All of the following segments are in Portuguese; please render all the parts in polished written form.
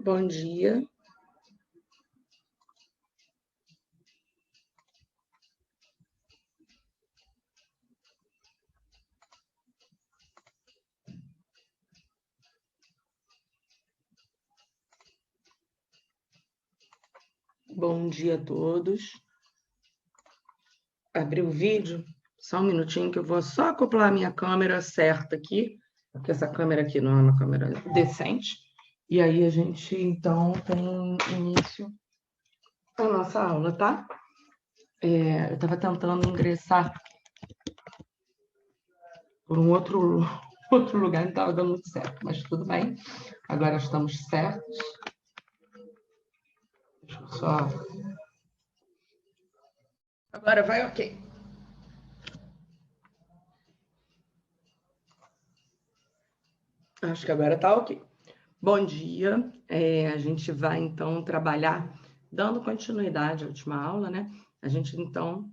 Bom dia. Bom dia a todos. Abri o vídeo, só um minutinho que eu vou só acoplar a minha câmera certa aqui, porque essa câmera aqui não é uma câmera decente. E aí a gente, então, tem início a nossa aula, tá? Eu estava tentando ingressar por um outro lugar, não estava dando muito certo, mas tudo bem. Agora estamos certos. Deixa eu só... Agora vai ok. Acho que agora tá ok. Bom dia. A gente vai, então, trabalhar, dando continuidade à última aula, né? A gente, então,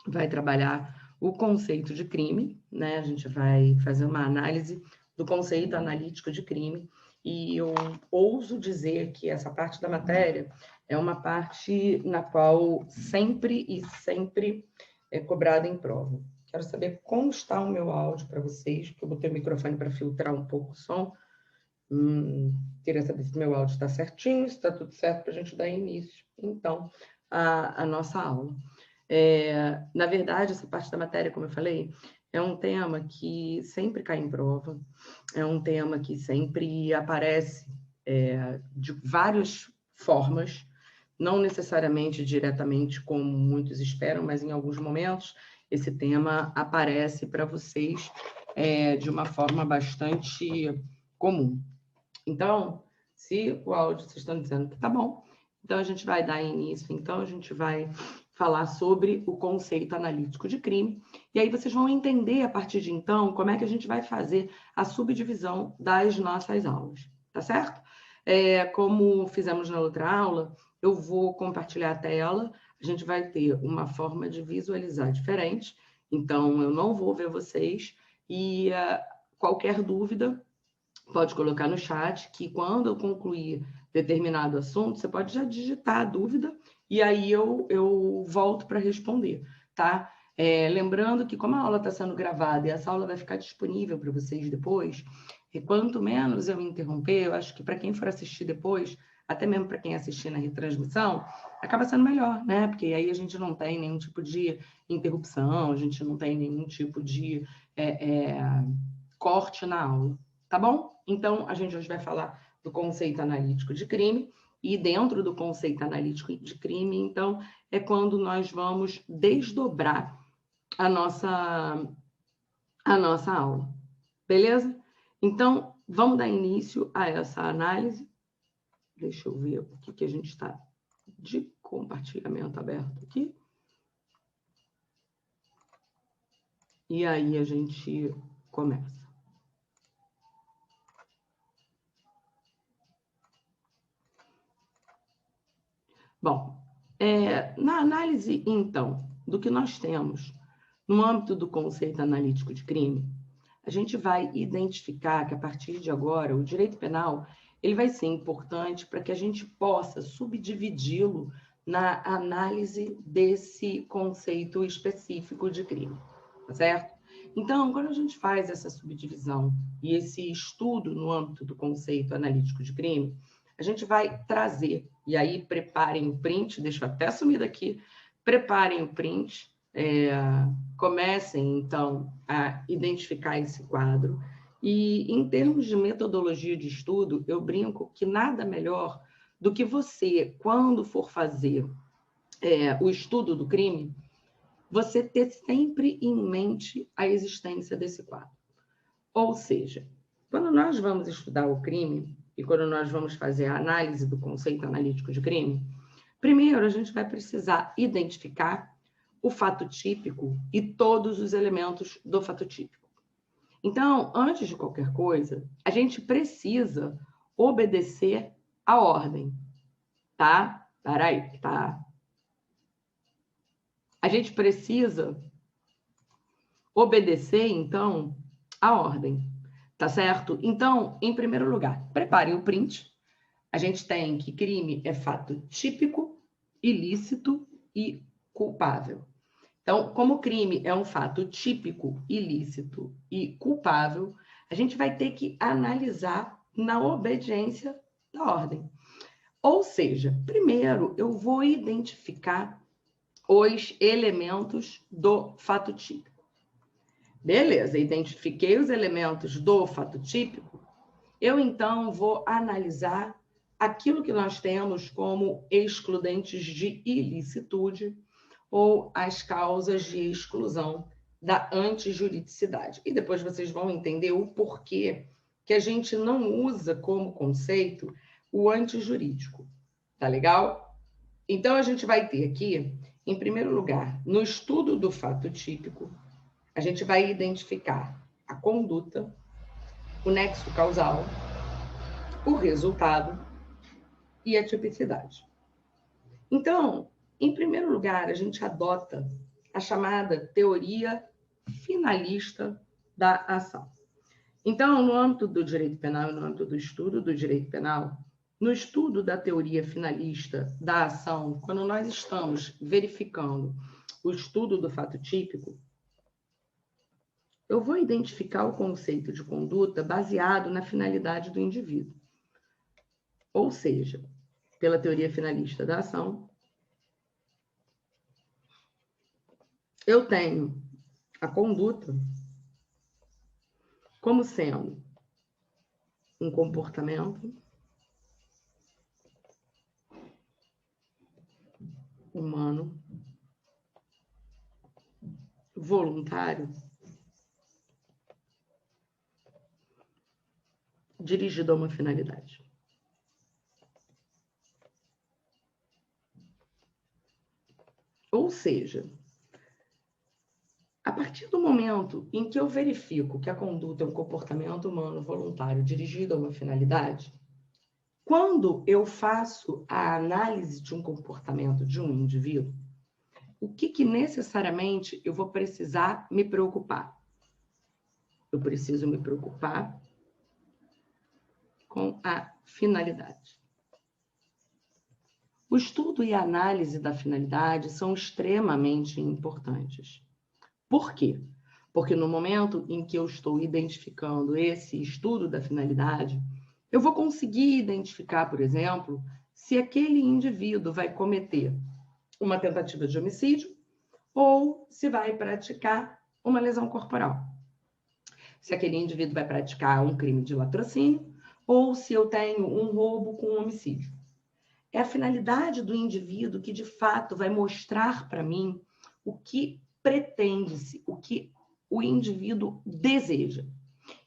vai trabalhar o conceito de crime, né? A gente vai fazer uma análise do conceito analítico de crime, e eu ouso dizer que essa parte da matéria é uma parte na qual sempre é cobrada em prova. Quero saber como está o meu áudio para vocês, porque eu botei o microfone para filtrar um pouco o som. Queria saber se meu áudio está certinho, se está tudo certo para a gente dar início, então, à nossa aula. Na verdade, essa parte da matéria, como eu falei, é um tema que sempre cai em prova, é um tema que sempre aparece de várias formas, não necessariamente diretamente como muitos esperam, mas em alguns momentos esse tema aparece para vocês de uma forma bastante comum. Então, se o áudio vocês estão dizendo que tá bom, então a gente vai dar início, então a gente vai falar sobre o conceito analítico de crime, e aí vocês vão entender a partir de então como é que a gente vai fazer a subdivisão das nossas aulas, tá certo? Como fizemos na outra aula, eu vou compartilhar a tela, a gente vai ter uma forma de visualizar diferente, então eu não vou ver vocês, e qualquer dúvida, pode colocar no chat, que quando eu concluir determinado assunto, você pode já digitar a dúvida e aí eu volto para responder, tá? Lembrando que como a aula está sendo gravada e essa aula vai ficar disponível para vocês depois, e quanto menos eu interromper, eu acho que para quem for assistir depois, até mesmo para quem assistir na retransmissão, acaba sendo melhor, né? Porque aí a gente não tem nenhum tipo de interrupção, a gente não tem nenhum tipo de corte na aula, tá bom? Então, a gente hoje vai falar do conceito analítico de crime, e dentro do conceito analítico de crime, então, é quando nós vamos desdobrar a nossa aula, beleza? Então, vamos dar início a essa análise. Deixa eu ver o que a gente está de compartilhamento aberto aqui. E aí a gente começa. Bom, na análise, então, do que nós temos no âmbito do conceito analítico de crime, a gente vai identificar que, a partir de agora, o direito penal ele vai ser importante para que a gente possa subdividi-lo na análise desse conceito específico de crime, tá certo? Então, quando a gente faz essa subdivisão e esse estudo no âmbito do conceito analítico de crime, a gente vai trazer, e aí preparem o print, deixa eu até sumir daqui, preparem o print, comecem, então, a identificar esse quadro, e em termos de metodologia de estudo, eu brinco que nada melhor do que você, quando for fazer o estudo do crime, você ter sempre em mente a existência desse quadro. Ou seja, quando nós vamos estudar o crime e quando nós vamos fazer a análise do conceito analítico de crime, primeiro a gente vai precisar identificar o fato típico e todos os elementos do fato típico. Então, antes de qualquer coisa, a gente precisa obedecer a ordem, tá? Peraí, tá? A gente precisa obedecer, então, a ordem, tá certo? Então, em primeiro lugar, preparem o print. A gente tem que crime é fato típico, ilícito e culpável. Então, como crime é um fato típico, ilícito e culpável, a gente vai ter que analisar na obediência da ordem. Ou seja, primeiro eu vou identificar os elementos do fato típico. Beleza, identifiquei os elementos do fato típico, eu então vou analisar aquilo que nós temos como excludentes de ilicitude ou as causas de exclusão da antijuridicidade. E depois vocês vão entender o porquê que a gente não usa como conceito o antijurídico. Tá legal? Então, a gente vai ter aqui, em primeiro lugar, no estudo do fato típico, a gente vai identificar a conduta, o nexo causal, o resultado e a tipicidade. Então, em primeiro lugar, a gente adota a chamada teoria finalista da ação. Então, no âmbito do direito penal e no âmbito do estudo do direito penal, no estudo da teoria finalista da ação, quando nós estamos verificando o estudo do fato típico, eu vou identificar o conceito de conduta baseado na finalidade do indivíduo. Ou seja, pela teoria finalista da ação, eu tenho a conduta como sendo um comportamento humano voluntário dirigido a uma finalidade. Ou seja, a partir do momento em que eu verifico que a conduta é um comportamento humano voluntário dirigido a uma finalidade, quando eu faço a análise de um comportamento de um indivíduo, o que necessariamente eu vou precisar me preocupar? Eu preciso me preocupar com a finalidade. O estudo e a análise da finalidade são extremamente importantes. Por quê? Porque no momento em que eu estou identificando esse estudo da finalidade, eu vou conseguir identificar, por exemplo, se aquele indivíduo vai cometer uma tentativa de homicídio ou se vai praticar uma lesão corporal. Se aquele indivíduo vai praticar um crime de latrocínio ou se eu tenho um roubo com um homicídio. É a finalidade do indivíduo que, de fato, vai mostrar para mim o que pretende-se, o que o indivíduo deseja.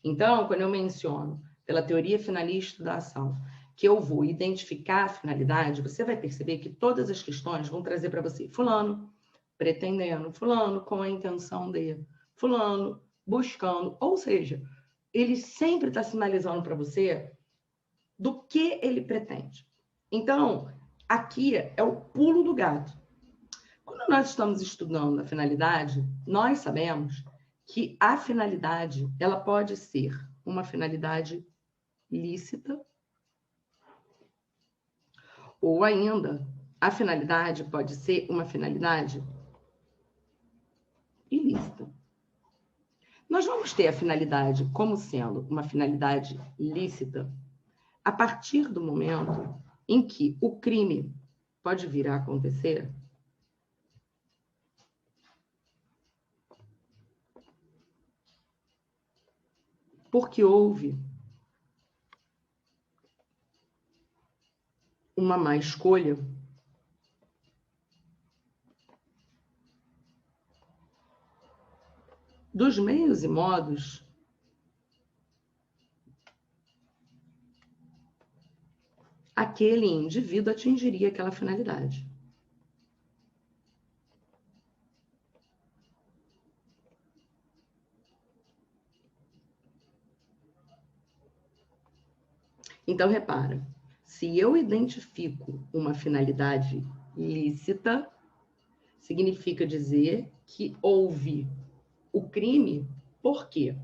Então, quando eu menciono, pela teoria finalista da ação, que eu vou identificar a finalidade, você vai perceber que todas as questões vão trazer para você fulano pretendendo, fulano com a intenção de, fulano buscando, ou seja, ele sempre está sinalizando para você do que ele pretende. Então, aqui é o pulo do gato. Quando nós estamos estudando a finalidade, nós sabemos que a finalidade, ela pode ser uma finalidade lícita ou ainda a finalidade pode ser uma finalidade ilícita. Nós vamos ter a finalidade como sendo uma finalidade lícita a partir do momento em que o crime pode vir a acontecer porque houve uma má escolha dos meios e modos aquele indivíduo atingiria aquela finalidade. Então, repara, se eu identifico uma finalidade lícita, significa dizer que houve o crime, por quê?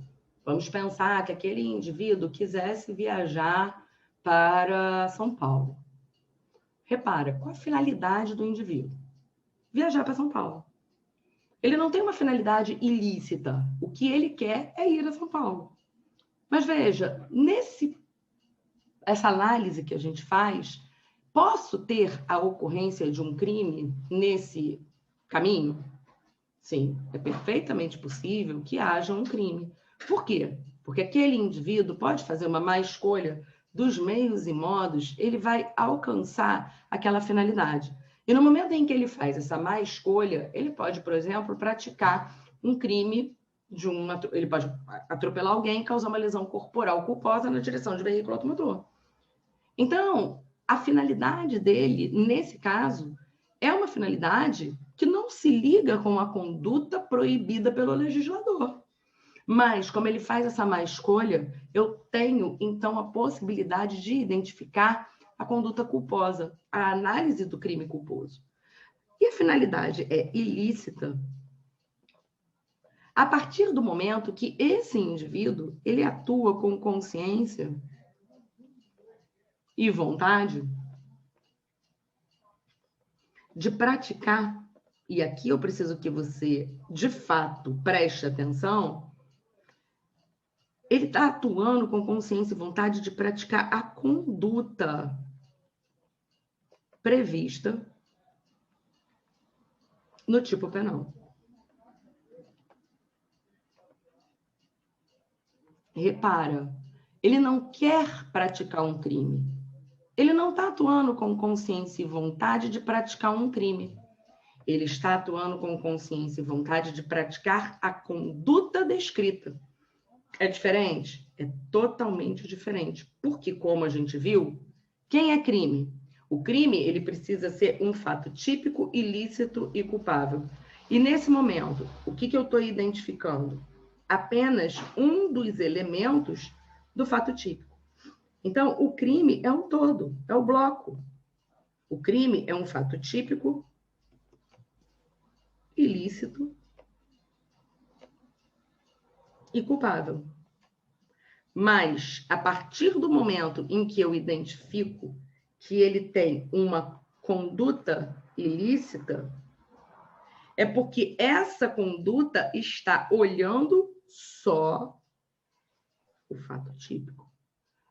Vamos pensar que aquele indivíduo quisesse viajar para São Paulo. Repara, qual a finalidade do indivíduo? Viajar para São Paulo. Ele não tem uma finalidade ilícita. O que ele quer é ir a São Paulo. Mas veja, essa análise que a gente faz, posso ter a ocorrência de um crime nesse caminho? Sim, é perfeitamente possível que haja um crime. Por quê? Porque aquele indivíduo pode fazer uma má escolha dos meios e modos, ele vai alcançar aquela finalidade. E no momento em que ele faz essa má escolha, ele pode, por exemplo, praticar um crime ele pode atropelar alguém e causar uma lesão corporal culposa na direção de veículo automotor. Então, a finalidade dele, nesse caso, é uma finalidade que não se liga com a conduta proibida pelo legislador. Mas, como ele faz essa má escolha, eu tenho, então, a possibilidade de identificar a conduta culposa, a análise do crime culposo. E a finalidade é ilícita a partir do momento que esse indivíduo ele atua com consciência e vontade de praticar, e aqui eu preciso que você, de fato, preste atenção, ele está atuando com consciência e vontade de praticar a conduta prevista no tipo penal. Repara, ele não quer praticar um crime. Ele não está atuando com consciência e vontade de praticar um crime. Ele está atuando com consciência e vontade de praticar a conduta descrita. É diferente? É totalmente diferente. Porque, como a gente viu, quem é crime? O crime, ele precisa ser um fato típico, ilícito e culpável. E nesse momento, o que eu estou identificando? Apenas um dos elementos do fato típico. Então, o crime é um todo, é o bloco. O crime é um fato típico, ilícito e culpável. Mas, a partir do momento em que eu identifico que ele tem uma conduta ilícita, é porque essa conduta está olhando só o fato típico.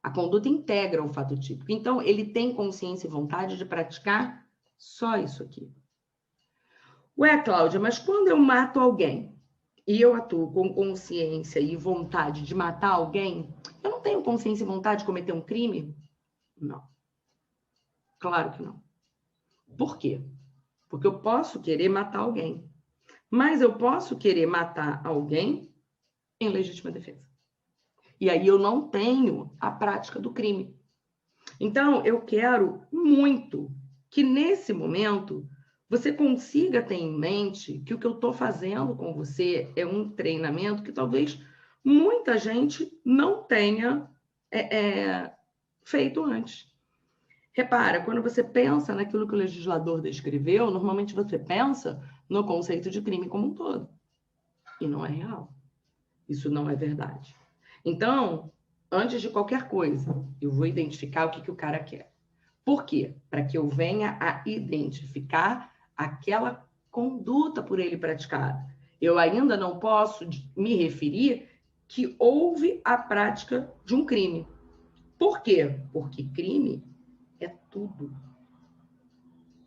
A conduta integra o fato típico. Então, ele tem consciência e vontade de praticar só isso aqui. Ué, Cláudia, mas quando eu mato alguém e eu atuo com consciência e vontade de matar alguém, eu não tenho consciência e vontade de cometer um crime? Não. Claro que não. Por quê? Porque eu posso querer matar alguém, mas eu posso querer matar alguém em legítima defesa. E aí eu não tenho a prática do crime. Então, eu quero muito que, nesse momento, você consiga ter em mente que o que eu estou fazendo com você é um treinamento que talvez muita gente não tenha feito antes. Repara, quando você pensa naquilo que o legislador descreveu, normalmente você pensa no conceito de crime como um todo. E não é real. Isso não é verdade. Então, antes de qualquer coisa, eu vou identificar o que o cara quer. Por quê? Para que eu venha a identificar aquela conduta por ele praticada. Eu ainda não posso me referir que houve a prática de um crime. Por quê? Porque crime é tudo.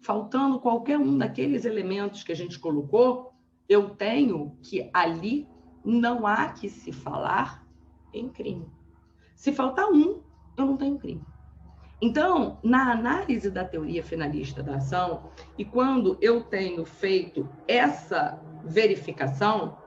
Faltando qualquer um daqueles elementos que a gente colocou, eu tenho que ali não há que se falar em crime. Se faltar um, eu não tenho crime. Então, na análise da teoria finalista da ação, e quando eu tenho feito essa verificação,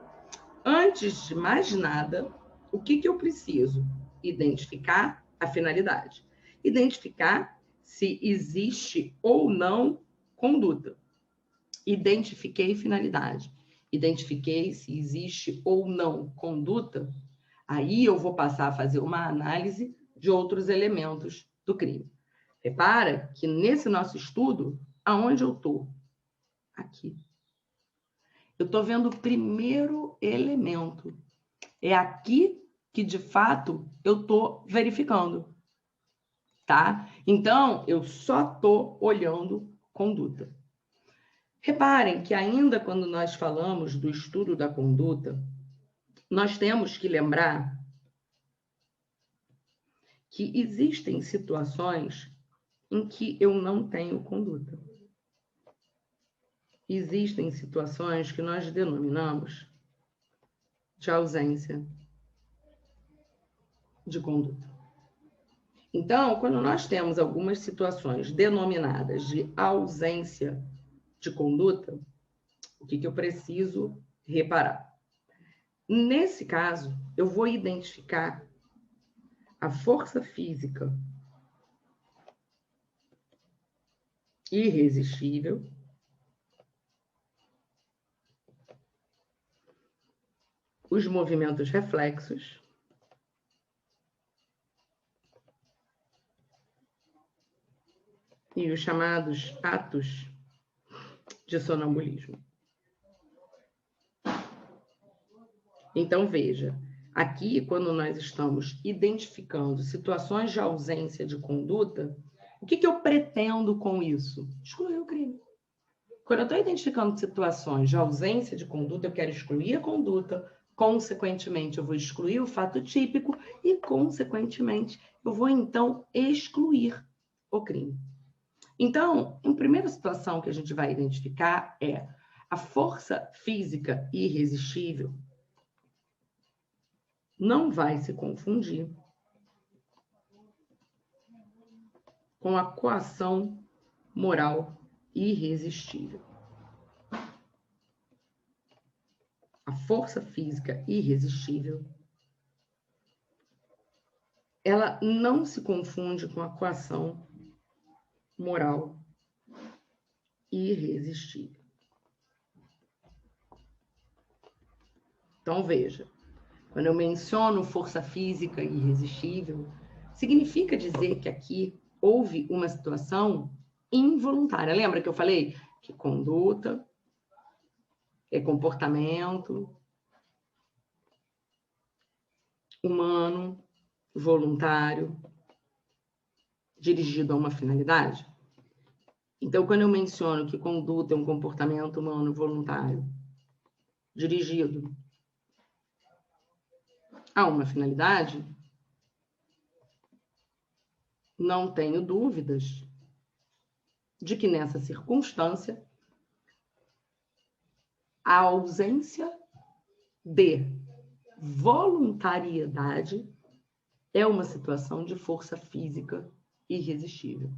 antes de mais nada, o que eu preciso? Identificar a finalidade. Identificar se existe ou não conduta. Identifiquei finalidade. Identifiquei se existe ou não conduta. Aí eu vou passar a fazer uma análise de outros elementos do crime. Repara que nesse nosso estudo, aonde eu estou? Aqui. Eu estou vendo o primeiro elemento. É aqui que, de fato, eu estou verificando. tá? Então, eu só estou olhando conduta. Reparem que ainda quando nós falamos do estudo da conduta, nós temos que lembrar que existem situações em que eu não tenho conduta. Existem situações que nós denominamos de ausência de conduta. Então, quando nós temos algumas situações denominadas de ausência de conduta, o que eu preciso reparar? Nesse caso, eu vou identificar a força física irresistível os movimentos reflexos e os chamados atos de sonambulismo. Então, veja, aqui, quando nós estamos identificando situações de ausência de conduta, o que eu pretendo com isso? Excluir o crime. Quando eu estou identificando situações de ausência de conduta, eu quero excluir a conduta, consequentemente, eu vou excluir o fato típico e, consequentemente, eu vou, então, excluir o crime. Então, a primeira situação que a gente vai identificar é a força física irresistível não vai se confundir com a coação moral irresistível. A força física irresistível, ela não se confunde com a coação moral irresistível. Então, veja, quando eu menciono força física irresistível, significa dizer que aqui houve uma situação involuntária. Lembra que eu falei que conduta é comportamento humano, voluntário, dirigido a uma finalidade? Então, quando eu menciono que conduta é um comportamento humano voluntário, dirigido a uma finalidade, não tenho dúvidas de que nessa circunstância a ausência de voluntariedade é uma situação de força física irresistível.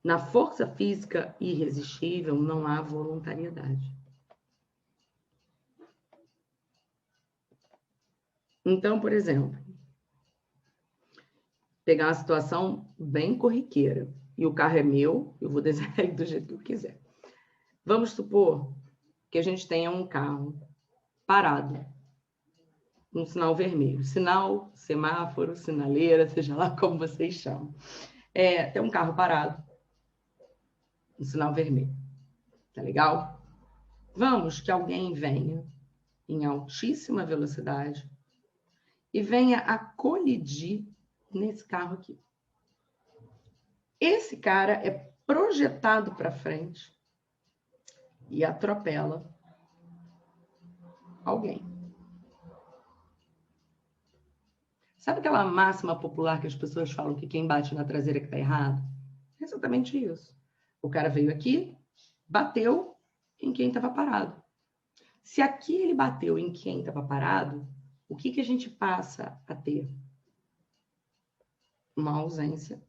Na força física irresistível não há voluntariedade. Então, por exemplo, pegar uma situação bem corriqueira e o carro é meu, eu vou desenhar ele do jeito que eu quiser. Vamos supor que a gente tenha um carro parado no sinal vermelho. Sinal, semáforo, sinaleira, seja lá como vocês chamam. Tem um carro parado no sinal vermelho. Tá legal? Vamos que alguém venha em altíssima velocidade e venha a colidir nesse carro aqui. Esse cara é projetado para frente e atropela alguém. Sabe aquela máxima popular que as pessoas falam que quem bate na traseira que está errado? É exatamente isso. O cara veio aqui, bateu em quem estava parado. Se aqui ele bateu em quem estava parado, o que a gente passa a ter? Uma ausência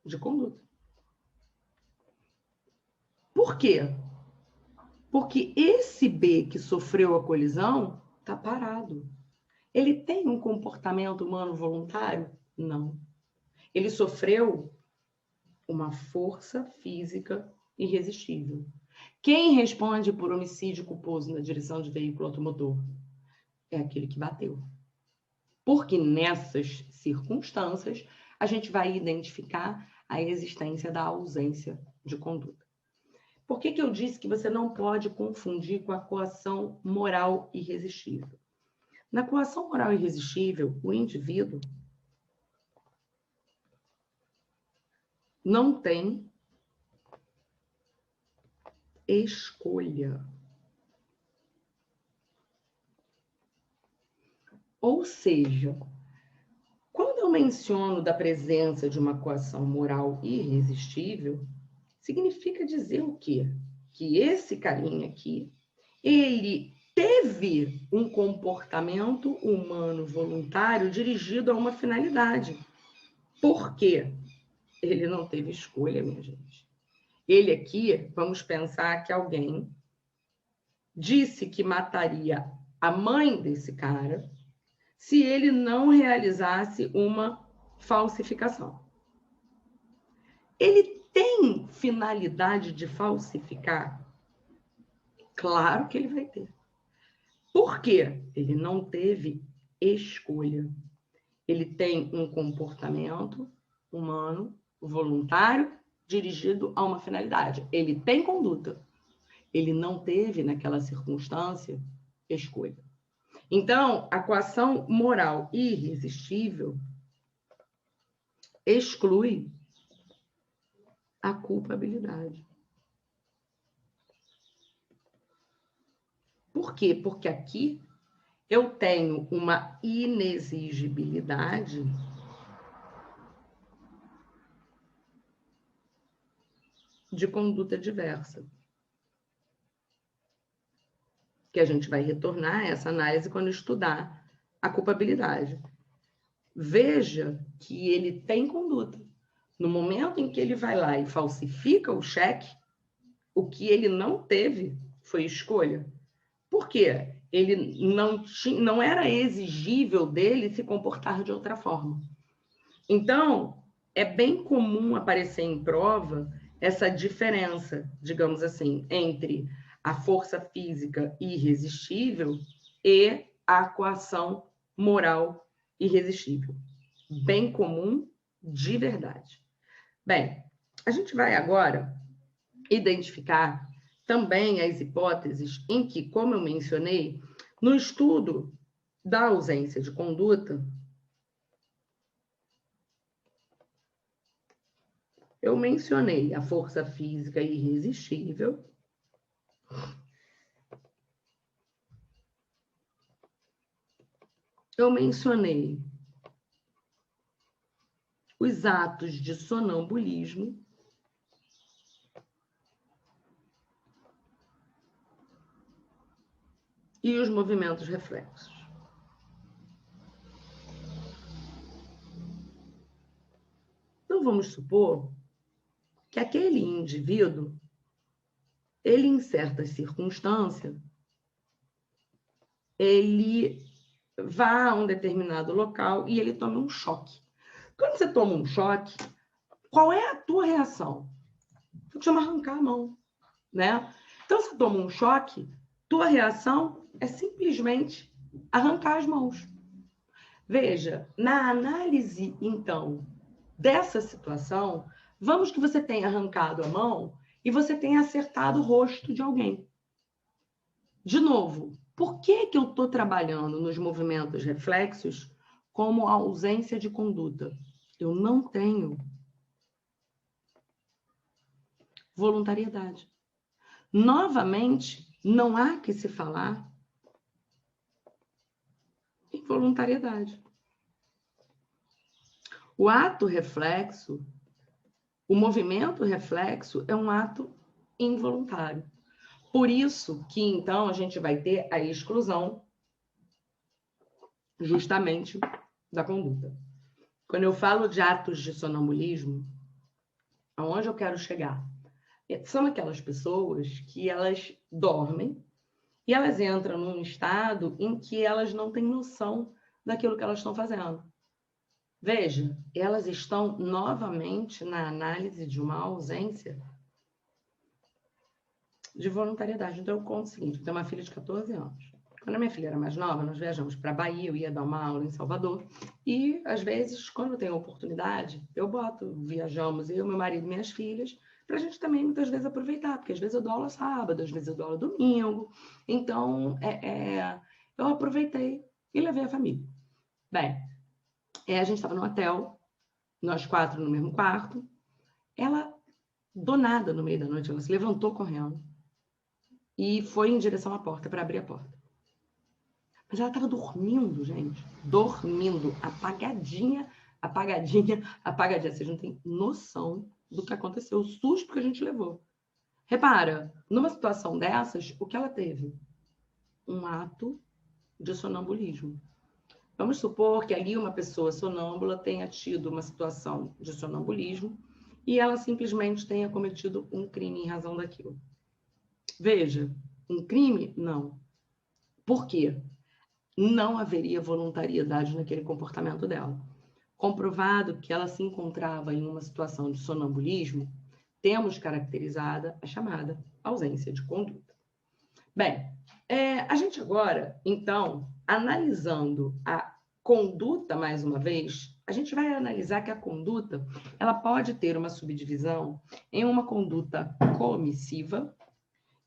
de conduta. Por quê? Porque esse B que sofreu a colisão está parado. Ele tem um comportamento humano voluntário? Não. Ele sofreu uma força física irresistível. Quem responde por homicídio culposo na direção de veículo automotor? É aquele que bateu. Porque nessas circunstâncias, a gente vai identificar a existência da ausência de conduta. Por que eu disse que você não pode confundir com a coação moral irresistível? Na coação moral irresistível, o indivíduo não tem escolha. Ou seja, quando eu menciono da presença de uma coação moral irresistível, significa dizer o quê? Que esse carinha aqui, ele teve um comportamento humano voluntário dirigido a uma finalidade. Por quê? Ele não teve escolha, minha gente. Ele aqui, vamos pensar que alguém disse que mataria a mãe desse cara se ele não realizasse uma falsificação. Ele tem finalidade de falsificar? Claro que ele vai ter. Por quê? Ele não teve escolha. Ele tem um comportamento humano, voluntário, dirigido a uma finalidade. Ele tem conduta. Ele não teve, naquela circunstância, escolha. Então, a coação moral irresistível exclui a culpabilidade. Por quê? Porque aqui eu tenho uma inexigibilidade de conduta diversa. Que a gente vai retornar a essa análise quando estudar a culpabilidade. Veja que ele tem conduta. No momento em que ele vai lá e falsifica o cheque, o que ele não teve foi escolha. Por quê? Ele não era exigível dele se comportar de outra forma. Então, é bem comum aparecer em prova essa diferença, digamos assim, entre a força física irresistível e a coação moral irresistível. Bem comum, de verdade. Bem, a gente vai agora identificar também as hipóteses em que, como eu mencionei, no estudo da ausência de conduta, eu mencionei a força física irresistível, eu mencionei os atos de sonambulismo, e os movimentos reflexos. Então, vamos supor que aquele indivíduo, ele, em certas circunstâncias, ele vá a um determinado local e ele tome um choque. Quando você toma um choque, qual é a tua reação? Tu chama arrancar a mão, né? Então, você toma um choque, tua reação é simplesmente arrancar as mãos. Veja, na análise, então, dessa situação, vamos que você tenha arrancado a mão e você tenha acertado o rosto de alguém. De novo, por que eu estou trabalhando nos movimentos reflexos como a ausência de conduta? Eu não tenho voluntariedade. Novamente, não há que se falar em voluntariedade. O ato reflexo, o movimento reflexo é um ato involuntário. Por isso que, então, a gente vai ter a exclusão justamente da conduta. Quando eu falo de atos de sonambulismo, aonde eu quero chegar? São aquelas pessoas que elas dormem e elas entram num estado em que elas não têm noção daquilo que elas estão fazendo. Veja, elas estão novamente na análise de uma ausência de voluntariedade. Então, eu conto o seguinte, eu tenho uma filha de 14 anos. Quando a minha filha era mais nova, nós viajamos para a Bahia, eu ia dar uma aula em Salvador. E, às vezes, quando eu tenho oportunidade, viajamos, eu, meu marido e minhas filhas, para a gente também, muitas vezes, aproveitar. Porque, às vezes, eu dou aula sábado, às vezes, eu dou aula domingo. Então, eu aproveitei e levei a família. Bem, a gente estava no hotel, nós 4 no mesmo quarto. Ela, do nada, no meio da noite, ela se levantou correndo e foi em direção à porta para abrir a porta. Mas ela estava dormindo, gente. Dormindo, apagadinha, apagadinha, apagadinha. Vocês não têm noção do que aconteceu, o susto que a gente levou. Repara, numa situação dessas, o que ela teve? Um ato de sonambulismo. Vamos supor que ali uma pessoa sonâmbula tenha tido uma situação de sonambulismo e ela simplesmente tenha cometido um crime em razão daquilo. Veja, um crime? Não. Por quê? Não haveria voluntariedade naquele comportamento dela. Comprovado que ela se encontrava em uma situação de sonambulismo, temos caracterizada a chamada ausência de conduta. Bem, a gente agora, então, analisando a conduta mais uma vez, a gente vai analisar que a conduta ela pode ter uma subdivisão em uma conduta comissiva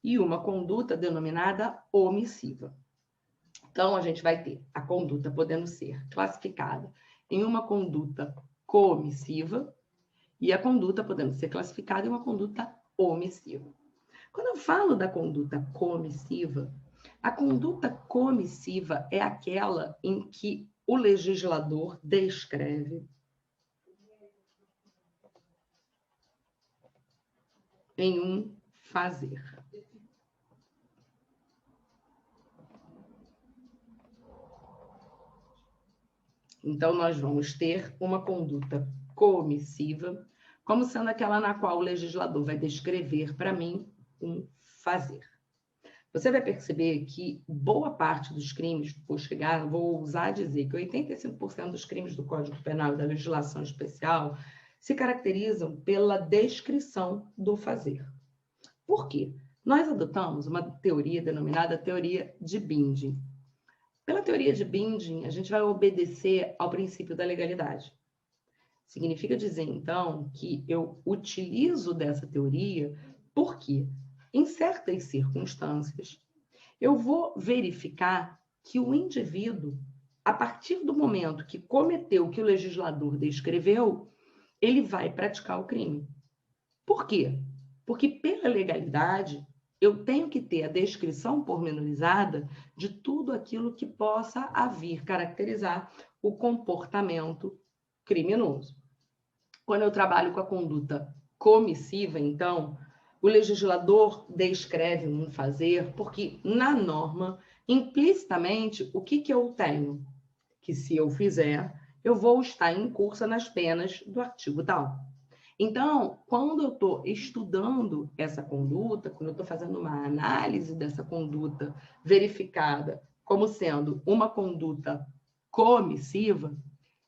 e uma conduta denominada omissiva. Então, a gente vai ter a conduta podendo ser classificada em uma conduta comissiva e a conduta podendo ser classificada em uma conduta omissiva. Quando eu falo da conduta comissiva, a conduta comissiva é aquela em que o legislador descreve em um fazer. Então, nós vamos ter uma conduta comissiva, como sendo aquela na qual o legislador vai descrever para mim um fazer. Você vai perceber que boa parte dos crimes, vou ousar dizer que 85% dos crimes do Código Penal e da legislação especial se caracterizam pela descrição do fazer. Por quê? Nós adotamos uma teoria denominada teoria de Binding. Pela teoria de Binding, a gente vai obedecer ao princípio da legalidade. Significa dizer, então, que eu utilizo dessa teoria porque, em certas circunstâncias, eu vou verificar que o indivíduo, a partir do momento que cometeu o que o legislador descreveu, ele vai praticar o crime. Por quê? Porque, pela legalidade, eu tenho que ter a descrição pormenorizada de tudo aquilo que possa vir caracterizar o comportamento criminoso. Quando eu trabalho com a conduta comissiva, então, o legislador descreve um fazer, porque na norma, implicitamente, o que eu tenho? Que se eu fizer, eu vou estar incursa nas penas do artigo tal. Então, quando eu estou estudando essa conduta, quando eu estou fazendo uma análise dessa conduta verificada como sendo uma conduta comissiva,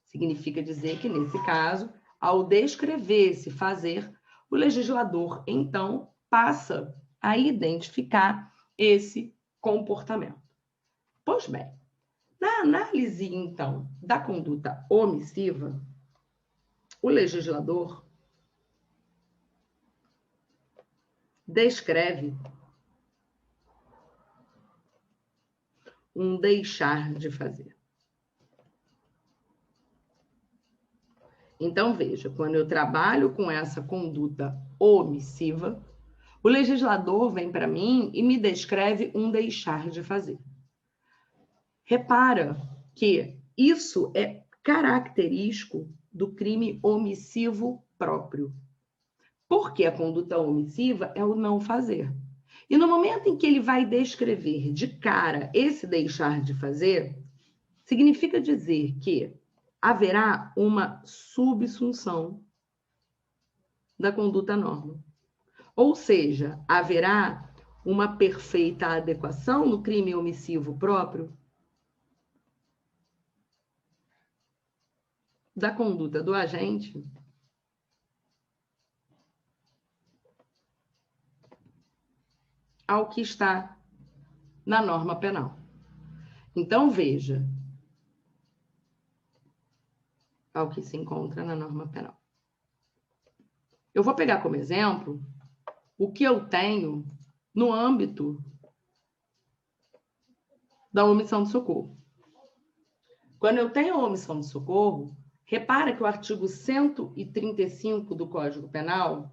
significa dizer que, nesse caso, ao descrever esse fazer, o legislador, então, passa a identificar esse comportamento. Pois bem, na análise, então, da conduta omissiva, o legislador descreve um deixar de fazer. Então, veja, quando eu trabalho com essa conduta omissiva, o legislador vem para mim e me descreve um deixar de fazer. Repara que isso é característico do crime omissivo próprio. Porque a conduta omissiva é o não fazer. E no momento em que ele vai descrever de cara esse deixar de fazer, significa dizer que haverá uma subsunção da conduta norma. Ou seja, haverá uma perfeita adequação no crime omissivo próprio da conduta do agente ao que está na norma penal. Então, veja, ao que se encontra na norma penal. Eu vou pegar como exemplo o que eu tenho no âmbito da omissão de socorro. Quando eu tenho a omissão de socorro, Repara que o artigo 135 do Código Penal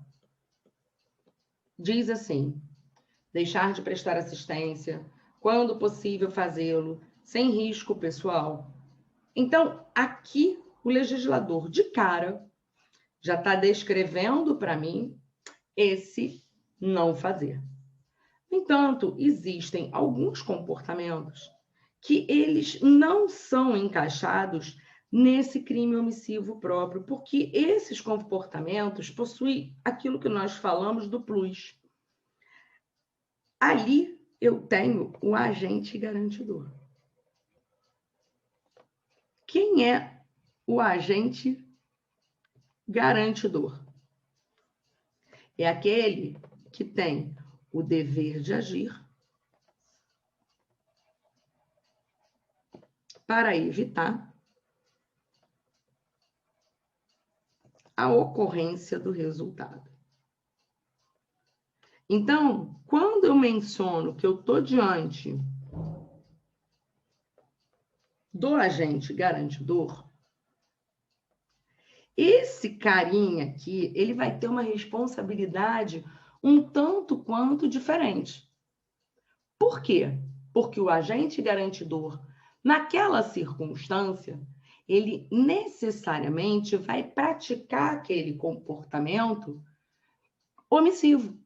diz assim: deixar de prestar assistência, quando possível fazê-lo, sem risco pessoal. Então, aqui, o legislador, de cara, já está descrevendo para mim esse não fazer. No entanto, existem alguns comportamentos que eles não são encaixados nesse crime omissivo próprio, porque esses comportamentos possuem aquilo que nós falamos do plus. Ali eu tenho o agente garantidor. Quem é o agente garantidor? É aquele que tem o dever de agir para evitar a ocorrência do resultado. Então, quando eu menciono que eu estou diante do agente garantidor, esse carinha aqui, ele vai ter uma responsabilidade um tanto quanto diferente. Por quê? Porque o agente garantidor, naquela circunstância, ele necessariamente vai praticar aquele comportamento omissivo.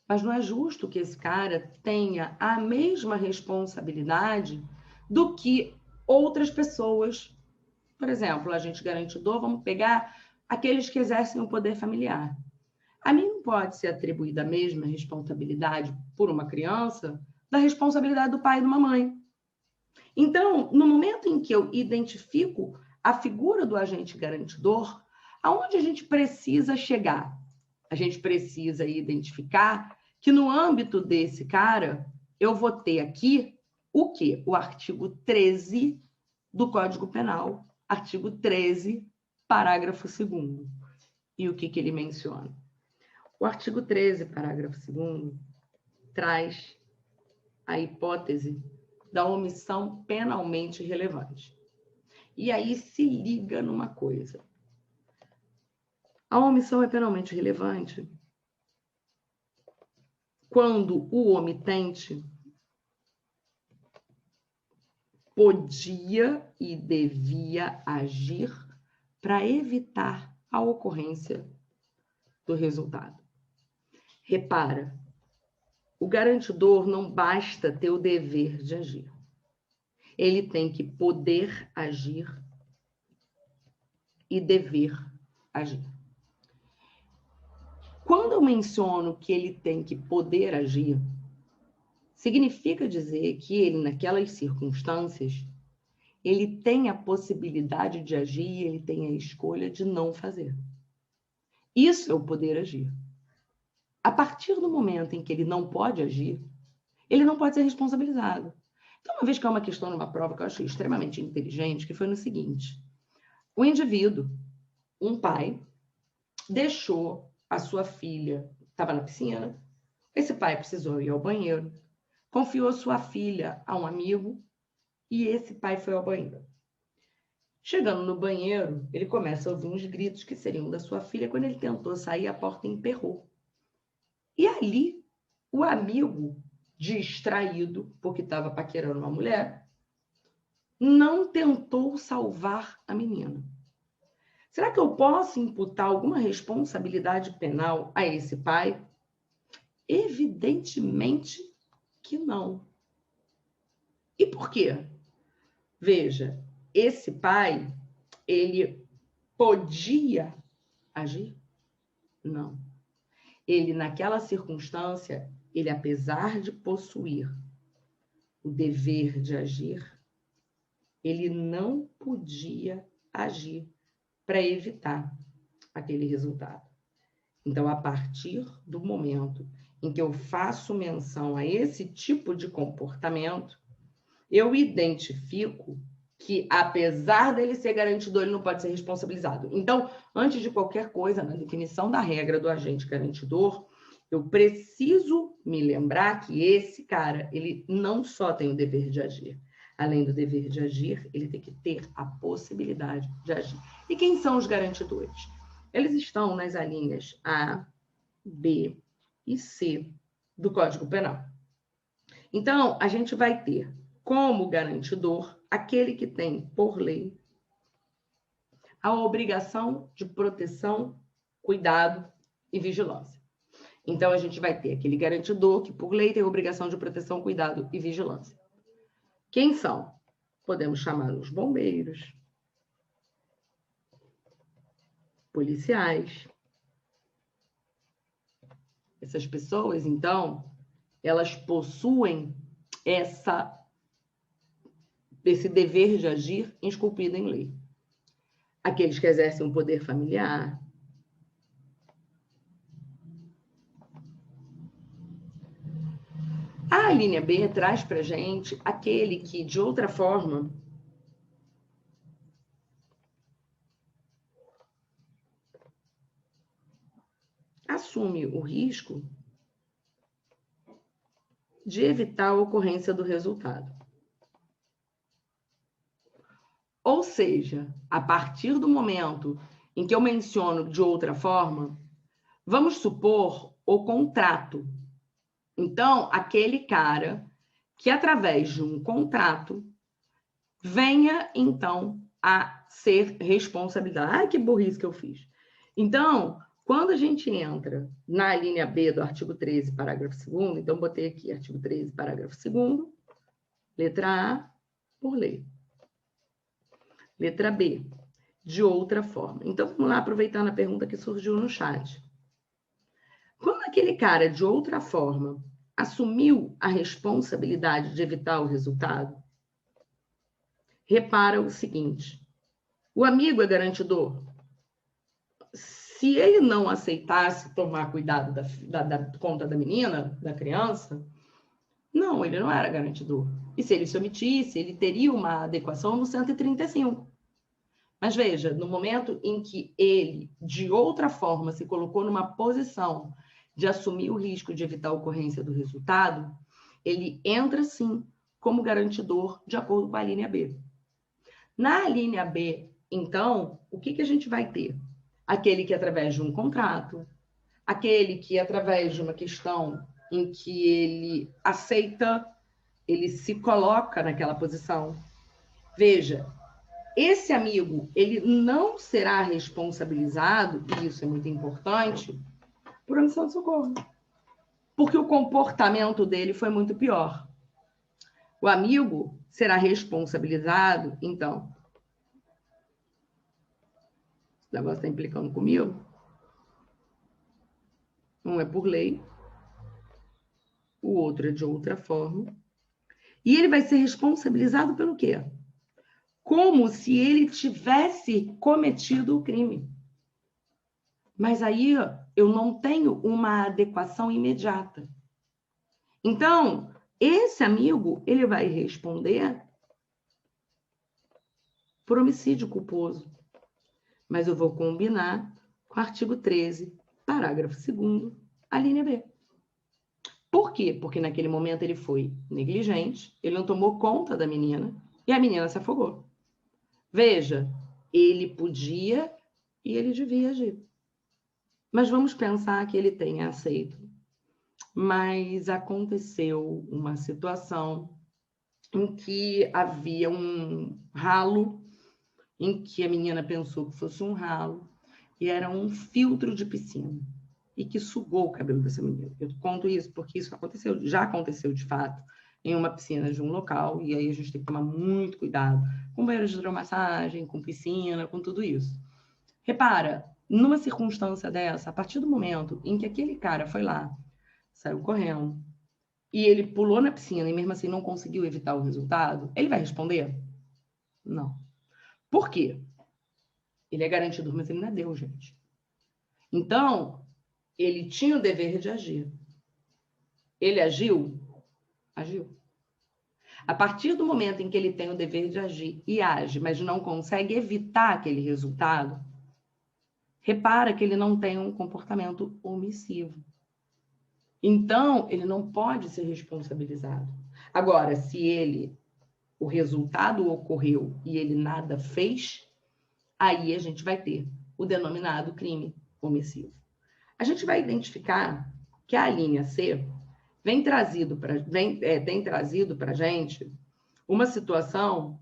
Mas não é justo que esse cara tenha a mesma responsabilidade do que outras pessoas. Por exemplo, o agente garantidor, vamos pegar aqueles que exercem o poder familiar. A mim não pode ser atribuída a mesma responsabilidade por uma criança da responsabilidade do pai e de uma mãe. Então, no momento em que eu identifico a figura do agente garantidor, aonde a gente precisa chegar? A gente precisa identificar que no âmbito desse cara, eu vou ter aqui o quê? O artigo 13 do Código Penal, artigo 13, parágrafo 2º. E o que ele menciona? O artigo 13, parágrafo 2º, traz a hipótese da omissão penalmente relevante. E aí se liga numa coisa. A omissão é penalmente relevante quando o omitente podia e devia agir para evitar a ocorrência do resultado. Repara, o garantidor não basta ter o dever de agir. Ele tem que poder agir e dever agir. Quando eu menciono que ele tem que poder agir, significa dizer que ele, naquelas circunstâncias, ele tem a possibilidade de agir e ele tem a escolha de não fazer. Isso é o poder agir. A partir do momento em que ele não pode agir, ele não pode ser responsabilizado. Então, uma vez que é uma questão numa prova que eu achei extremamente inteligente, que foi no seguinte: o indivíduo, um pai, deixou a sua filha, estava na piscina, esse pai precisou ir ao banheiro, confiou sua filha a um amigo e esse pai foi ao banheiro. Chegando no banheiro, ele começa a ouvir uns gritos que seriam da sua filha. Quando ele tentou sair, a porta emperrou. E ali, o amigo, distraído, porque estava paquerando uma mulher, não tentou salvar a menina. Será que eu posso imputar alguma responsabilidade penal a esse pai? Evidentemente que não. E por quê? Veja, esse pai, ele podia agir? Não. Ele, naquela circunstância, ele, apesar de possuir o dever de agir, ele não podia agir para evitar aquele resultado. Então, a partir do momento em que eu faço menção a esse tipo de comportamento, eu identifico que, apesar dele ser garantidor, ele não pode ser responsabilizado. Então, antes de qualquer coisa, na definição da regra do agente garantidor, eu preciso me lembrar que esse cara, ele não só tem o dever de agir. além do dever de agir, ele tem que ter a possibilidade de agir. E quem são os garantidores? Eles estão nas alíneas A, B e C do Código Penal. Então, a gente vai ter como garantidor aquele que tem, por lei, a obrigação de proteção, cuidado e vigilância. Então, a gente vai ter aquele garantidor que, por lei, tem a obrigação de proteção, cuidado e vigilância. Quem são? Podemos chamar os bombeiros, policiais. Essas pessoas, então, elas possuem esse dever de agir esculpido em lei. Aqueles que exercem um poder familiar. A linha B traz para a gente aquele que, de outra forma, assume o risco de evitar a ocorrência do resultado. Ou seja, a partir do momento em que eu menciono de outra forma, vamos supor o contrato. Então, aquele cara que, através de um contrato, venha, então, a ser responsabilidade. Ai, que burrice que eu fiz. Então, quando a gente entra na linha B do artigo 13, parágrafo 2º, então, botei aqui artigo 13, parágrafo 2º, letra A, por lei. Letra B, de outra forma. Então, vamos lá, aproveitando a pergunta que surgiu no chat. Quando aquele cara, de outra forma, assumiu a responsabilidade de evitar o resultado, repara o seguinte: o amigo é garantidor. Se ele não aceitasse tomar cuidado da conta da menina, da criança, não, ele não era garantidor. E se ele se omitisse, ele teria uma adequação no 135. Mas veja, no momento em que ele, de outra forma, se colocou numa posição de assumir o risco de evitar a ocorrência do resultado, ele entra, sim, como garantidor, de acordo com a linha B. Na linha B, então, o que a gente vai ter? Aquele que, através de um contrato, aquele que, através de uma questão em que ele aceita, ele se coloca naquela posição. Veja, esse amigo, ele não será responsabilizado, e isso é muito importante, por omissão de socorro. Porque o comportamento dele foi muito pior. O amigo será responsabilizado, então. O negócio está implicando comigo? Um é por lei, o outro é de outra forma. E ele vai ser responsabilizado pelo quê? Como se ele tivesse cometido o crime. Mas aí eu não tenho uma adequação imediata. Então, esse amigo, ele vai responder por homicídio culposo. Mas eu vou combinar com o artigo 13, parágrafo 2º, a linha B. Por quê? Porque naquele momento ele foi negligente, ele não tomou conta da menina e a menina se afogou. Veja, ele podia e ele devia agir. Mas vamos pensar que ele tenha aceito. Mas aconteceu uma situação em que havia um ralo, em que a menina pensou que fosse um ralo, e era um filtro de piscina, e que sugou o cabelo dessa menina. Eu conto isso porque isso aconteceu, já aconteceu de fato, em uma piscina de um local, e aí a gente tem que tomar muito cuidado com banheiro de hidromassagem, com piscina, com tudo isso. Repara, numa circunstância dessa, a partir do momento em que aquele cara foi lá, saiu correndo, e ele pulou na piscina e mesmo assim não conseguiu evitar o resultado, ele vai responder? Não. Por quê? Ele é garantidor, mas ele não é Deus, gente. Então, ele tinha o dever de agir. Ele agiu? Agiu. A partir do momento em que ele tem o dever de agir e age, mas não consegue evitar aquele resultado, repara que ele não tem um comportamento omissivo. Então, ele não pode ser responsabilizado. Agora, se ele o resultado ocorreu e ele nada fez, aí a gente vai ter o denominado crime omissivo. A gente vai identificar que a linha C tem trazido para a gente uma situação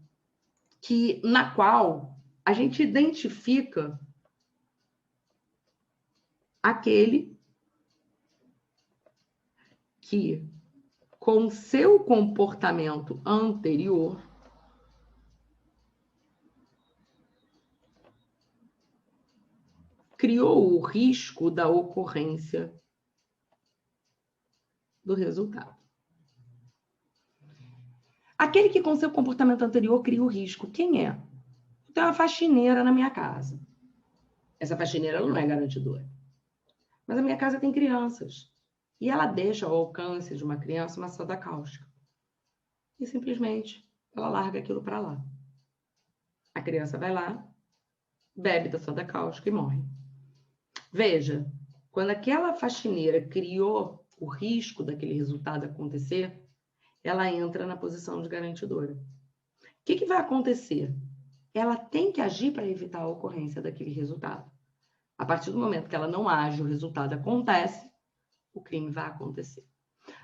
na qual a gente identifica aquele que, com seu comportamento anterior, criou o risco da ocorrência do resultado. Aquele que, com seu comportamento anterior, cria o risco. Quem é? Eu tenho uma faxineira na minha casa. Essa faxineira não é garantidora. Mas a minha casa tem crianças. E ela deixa ao alcance de uma criança uma soda cáustica. E simplesmente ela larga aquilo para lá. A criança vai lá, bebe da soda cáustica e morre. Veja, quando aquela faxineira criou o risco daquele resultado acontecer, ela entra na posição de garantidora. O que vai acontecer? Ela tem que agir para evitar a ocorrência daquele resultado. A partir do momento que ela não age, o resultado acontece, o crime vai acontecer.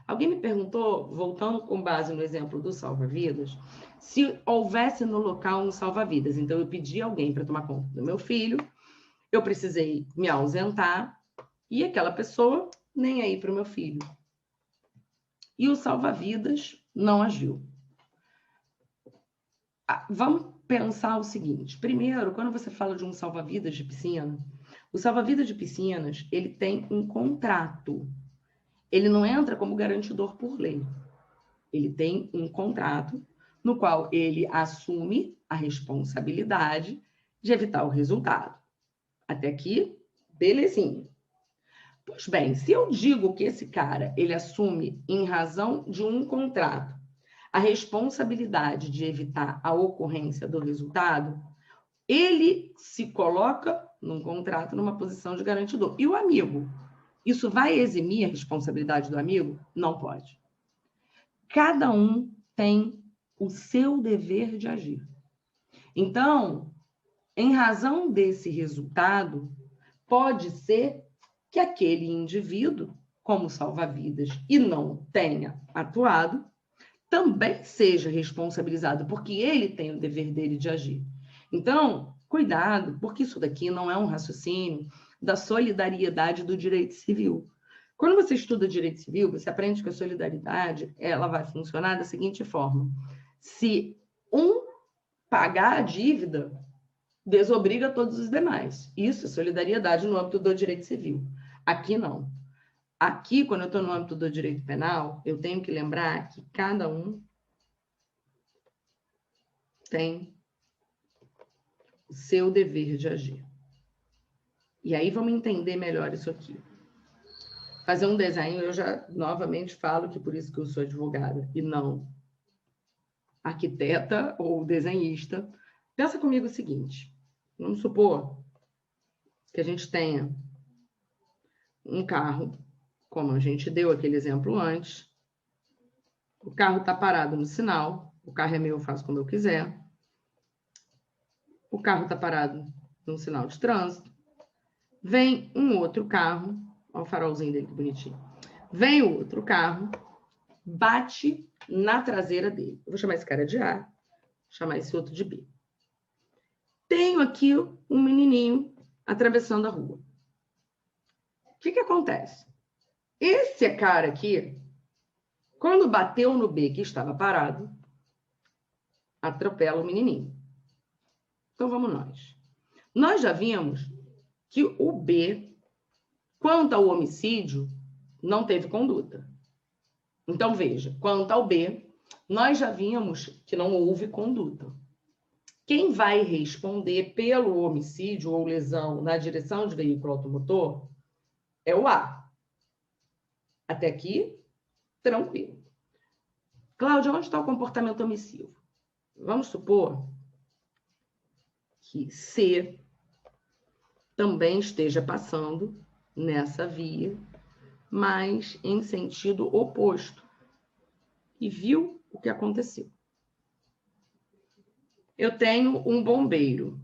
Alguém me perguntou, voltando com base no exemplo do salva-vidas, se houvesse no local um salva-vidas. Então, eu pedi alguém para tomar conta do meu filho, eu precisei me ausentar, e aquela pessoa nem aí para o meu filho. E o salva-vidas não agiu. Vamos pensar o seguinte. Primeiro, quando você fala de um salva-vidas de piscina, o salva-vidas de piscinas, ele tem um contrato. Ele não entra como garantidor por lei. Ele tem um contrato no qual ele assume a responsabilidade de evitar o resultado. Até aqui, belezinha. Pois bem, se eu digo que esse cara, ele assume, em razão de um contrato, a responsabilidade de evitar a ocorrência do resultado, ele se coloca num contrato, numa posição de garantidor. E o amigo? Isso vai eximir a responsabilidade do amigo? Não pode. Cada um tem o seu dever de agir. Então, em razão desse resultado, pode ser que aquele indivíduo, como salva-vidas e não tenha atuado, também seja responsabilizado, porque ele tem o dever dele de agir. Então, cuidado, porque isso daqui não é um raciocínio da solidariedade do direito civil. Quando você estuda direito civil, você aprende que a solidariedade ela vai funcionar da seguinte forma. Se um pagar a dívida, desobriga todos os demais. Isso é solidariedade no âmbito do direito civil. Aqui não. Aqui, quando eu estou no âmbito do direito penal, eu tenho que lembrar que cada um tem o seu dever de agir. E aí vamos entender melhor isso aqui. Fazer um desenho, eu já novamente falo que por isso que eu sou advogada e não arquiteta ou desenhista. Pensa comigo o seguinte, vamos supor que a gente tenha um carro, como a gente deu aquele exemplo antes, o carro está parado no sinal, o carro é meu, eu faço como eu quiser, o carro está parado no sinal de trânsito, vem um outro carro, olha o farolzinho dele que bonitinho, vem o outro carro, bate na traseira dele. Eu vou chamar esse cara de A, vou chamar esse outro de B. Tenho aqui um menininho atravessando a rua. O que acontece? Esse cara aqui, quando bateu no B que estava parado, atropela o menininho. Então, vamos nós. Nós já vimos que o B, quanto ao homicídio, não teve conduta. Então, veja, quanto ao B, nós já vimos que não houve conduta. Quem vai responder pelo homicídio ou lesão na direção de veículo automotor é o A. Até aqui, tranquilo. Cláudia, onde está o comportamento omissivo? Vamos supor que C também esteja passando nessa via, mas em sentido oposto. E viu o que aconteceu. eu tenho um bombeiro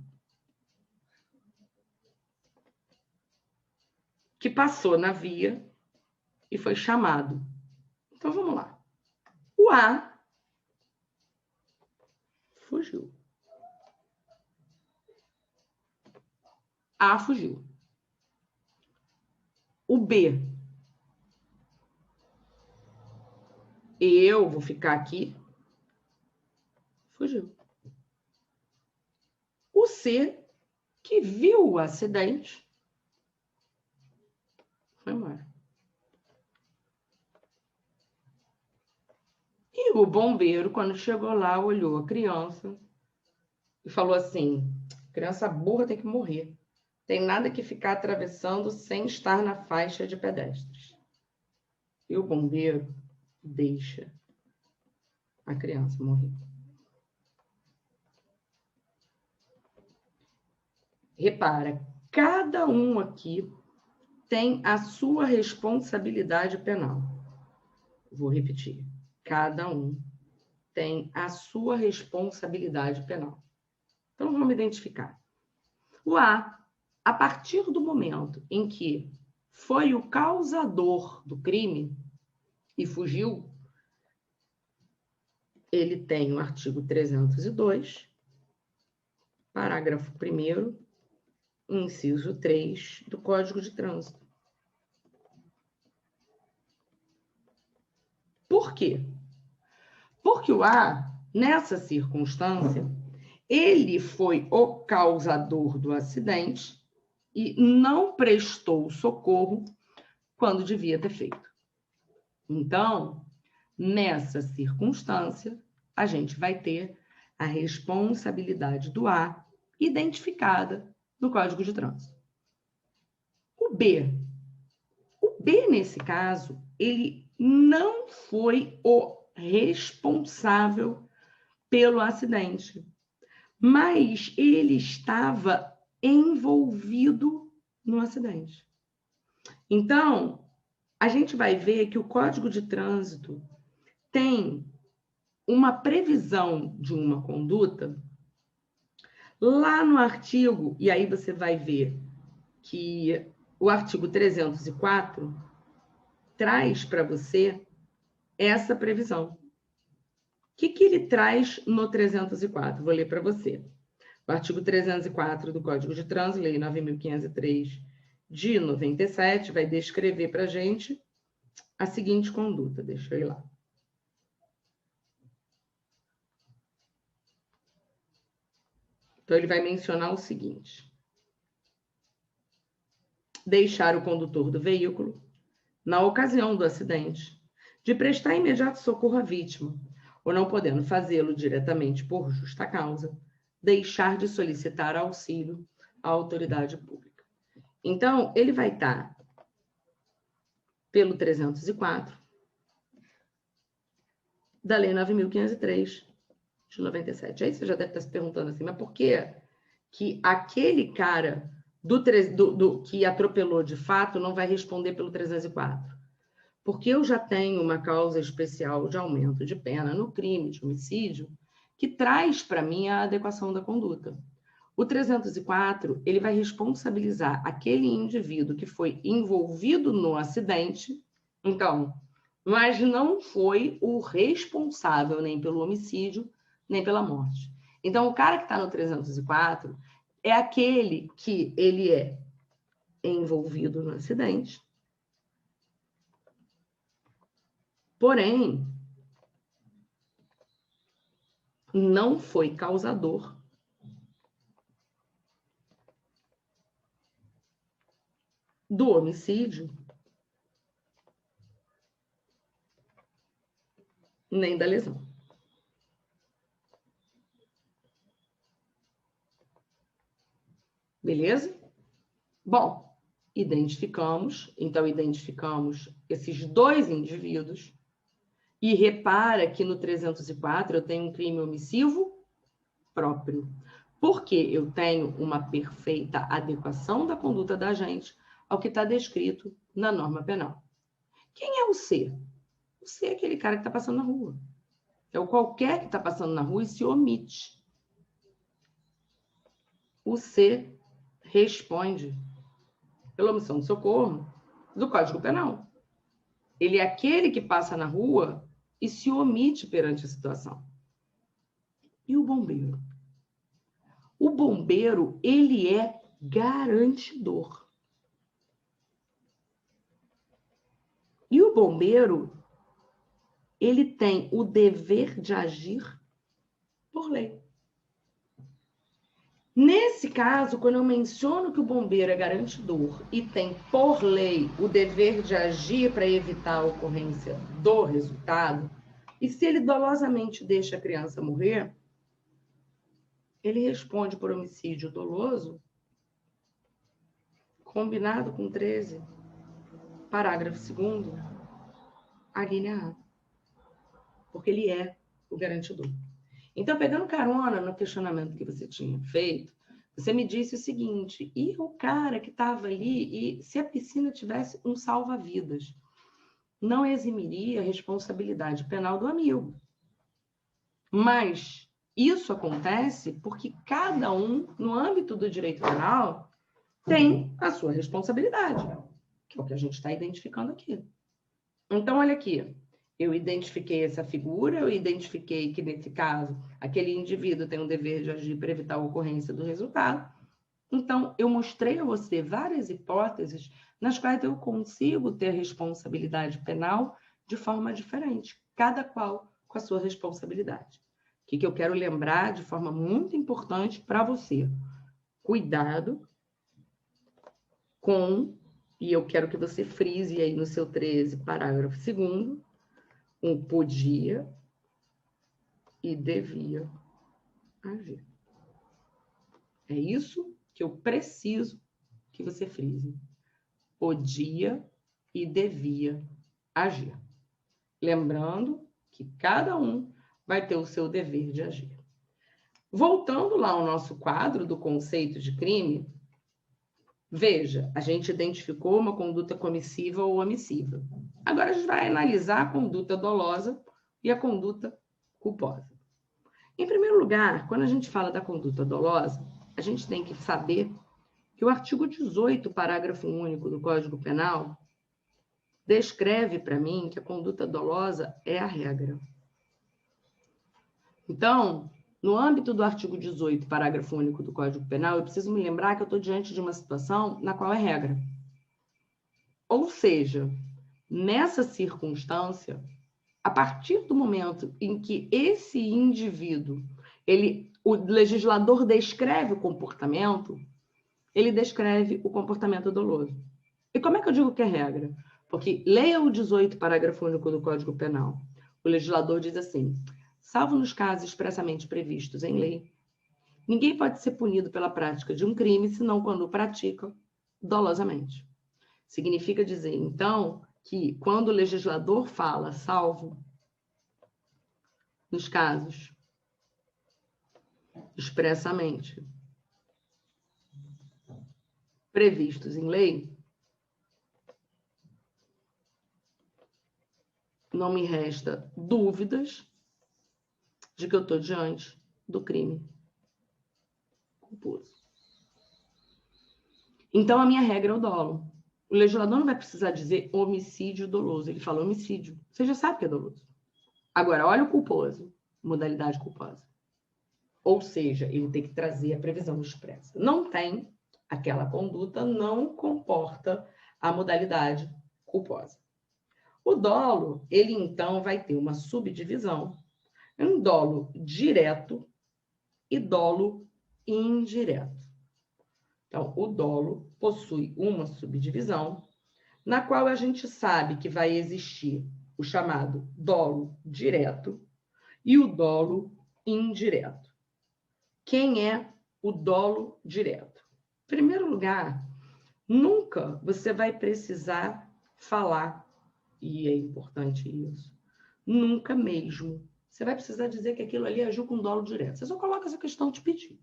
que passou na via e foi chamado. Então, vamos lá. O A fugiu. A fugiu. O B. Eu vou ficar aqui. Fugiu. O C, que viu o acidente, foi embora. E o bombeiro, quando chegou lá, olhou a criança e falou assim: criança burra tem que morrer. Tem nada que ficar atravessando sem estar na faixa de pedestres. E o bombeiro deixa a criança morrer. Repara, cada um aqui tem a sua responsabilidade penal. Vou repetir. Cada um tem a sua responsabilidade penal. Então, vamos identificar. O A partir do momento em que foi o causador do crime e fugiu, ele tem o artigo 302, parágrafo 1º, inciso 3 do Código de Trânsito. Por quê? Porque o A, nessa circunstância, ele foi o causador do acidente e não prestou socorro quando devia ter feito. Então, nessa circunstância, a gente vai ter a responsabilidade do A identificada no Código de Trânsito. O B, nesse caso, ele não foi o responsável pelo acidente, mas ele estava envolvido no acidente. Então, a gente vai ver que o Código de Trânsito tem uma previsão de uma conduta lá no artigo, e aí você vai ver que o artigo 304 traz para você essa previsão. O que ele traz no 304? Vou ler para você. O artigo 304 do Código de Trânsito, Lei 9.503 de 97, vai descrever para a gente a seguinte conduta. Deixa eu ir lá. Então, ele vai mencionar o seguinte: deixar o condutor do veículo, na ocasião do acidente, de prestar imediato socorro à vítima, ou não podendo fazê-lo diretamente por justa causa, deixar de solicitar auxílio à autoridade pública. Então, ele vai estar pelo 304 da Lei 9.503 de 97. Aí você já deve estar se perguntando assim, mas por que aquele cara que atropelou de fato não vai responder pelo 304? Porque eu já tenho uma causa especial de aumento de pena no crime de homicídio que traz para mim a adequação da conduta. O 304, ele vai responsabilizar aquele indivíduo que foi envolvido no acidente, então, mas não foi o responsável nem pelo homicídio, nem pela morte. Então, o cara que está no 304 é aquele que ele é envolvido no acidente, porém, não foi causador do homicídio nem da lesão. Beleza? Bom, identificamos esses dois indivíduos e repara que no 304 eu tenho um crime omissivo próprio, porque eu tenho uma perfeita adequação da conduta da agente ao que está descrito na norma penal. Quem é o C? O C é aquele cara que está passando na rua. É o qualquer que está passando na rua e se omite. o C responde pela omissão de socorro do Código Penal. Ele é aquele que passa na rua e se omite perante a situação. E o bombeiro? O bombeiro, ele é garantidor. E o bombeiro, ele tem o dever de agir por lei. Nesse caso, quando eu menciono que o bombeiro é garantidor e tem, por lei, o dever de agir para evitar a ocorrência do resultado, e se ele dolosamente deixa a criança morrer, ele responde por homicídio doloso, combinado com 13, parágrafo 2º, a linha A. Porque ele é o garantidor. Então, pegando carona no questionamento que você tinha feito, você me disse o seguinte: e o cara que estava ali, e se a piscina tivesse um salva-vidas, não eximiria a responsabilidade penal do amigo. Mas isso acontece porque cada um, no âmbito do direito penal, tem a sua responsabilidade, que é o que a gente está identificando aqui. Então, olha aqui. Eu identifiquei essa figura, eu identifiquei que, nesse caso, aquele indivíduo tem um dever de agir para evitar a ocorrência do resultado. Então, eu mostrei a você várias hipóteses nas quais eu consigo ter responsabilidade penal de forma diferente, cada qual com a sua responsabilidade. O que eu quero lembrar de forma muito importante para você? Cuidado com, e eu quero que você frise aí no seu 13, parágrafo 2º, um podia e devia agir. É isso que eu preciso que você frise. Podia e devia agir. Lembrando que cada um vai ter o seu dever de agir. Voltando lá ao nosso quadro do conceito de crime, veja, a gente identificou uma conduta comissiva ou omissiva. Agora a gente vai analisar a conduta dolosa e a conduta culposa. Em primeiro lugar, quando a gente fala da conduta dolosa, a gente tem que saber que o artigo 18, parágrafo único do Código Penal, descreve para mim que a conduta dolosa é a regra. Então, no âmbito do artigo 18, parágrafo único do Código Penal, eu preciso me lembrar que eu estou diante de uma situação na qual é regra. Ou seja, nessa circunstância, a partir do momento em que esse indivíduo, o legislador descreve o comportamento, ele descreve o comportamento doloso. E como é que eu digo que é regra? Porque leia o 18, parágrafo único do Código Penal. O legislador diz assim: salvo nos casos expressamente previstos em lei, ninguém pode ser punido pela prática de um crime, senão quando o pratica dolosamente. Significa dizer, então, que quando o legislador fala salvo nos casos expressamente previstos em lei, não me resta dúvidas de que eu estou diante do crime culposo. Então, a minha regra é o dolo. O legislador não vai precisar dizer homicídio doloso, ele fala homicídio. Você já sabe que é doloso. Agora, olha o culposo, modalidade culposa. Ou seja, ele tem que trazer a previsão expressa. Não tem, aquela conduta não comporta a modalidade culposa. O dolo, ele então vai ter uma subdivisão, um dolo direto e dolo indireto. Então, o dolo possui uma subdivisão, na qual a gente sabe que vai existir o chamado dolo direto e o dolo indireto. Quem é o dolo direto? Em primeiro lugar, nunca você vai precisar falar, e é importante isso, nunca mesmo. Você vai precisar dizer que aquilo ali agiu com dolo direto. Você só coloca essa questão de pedido.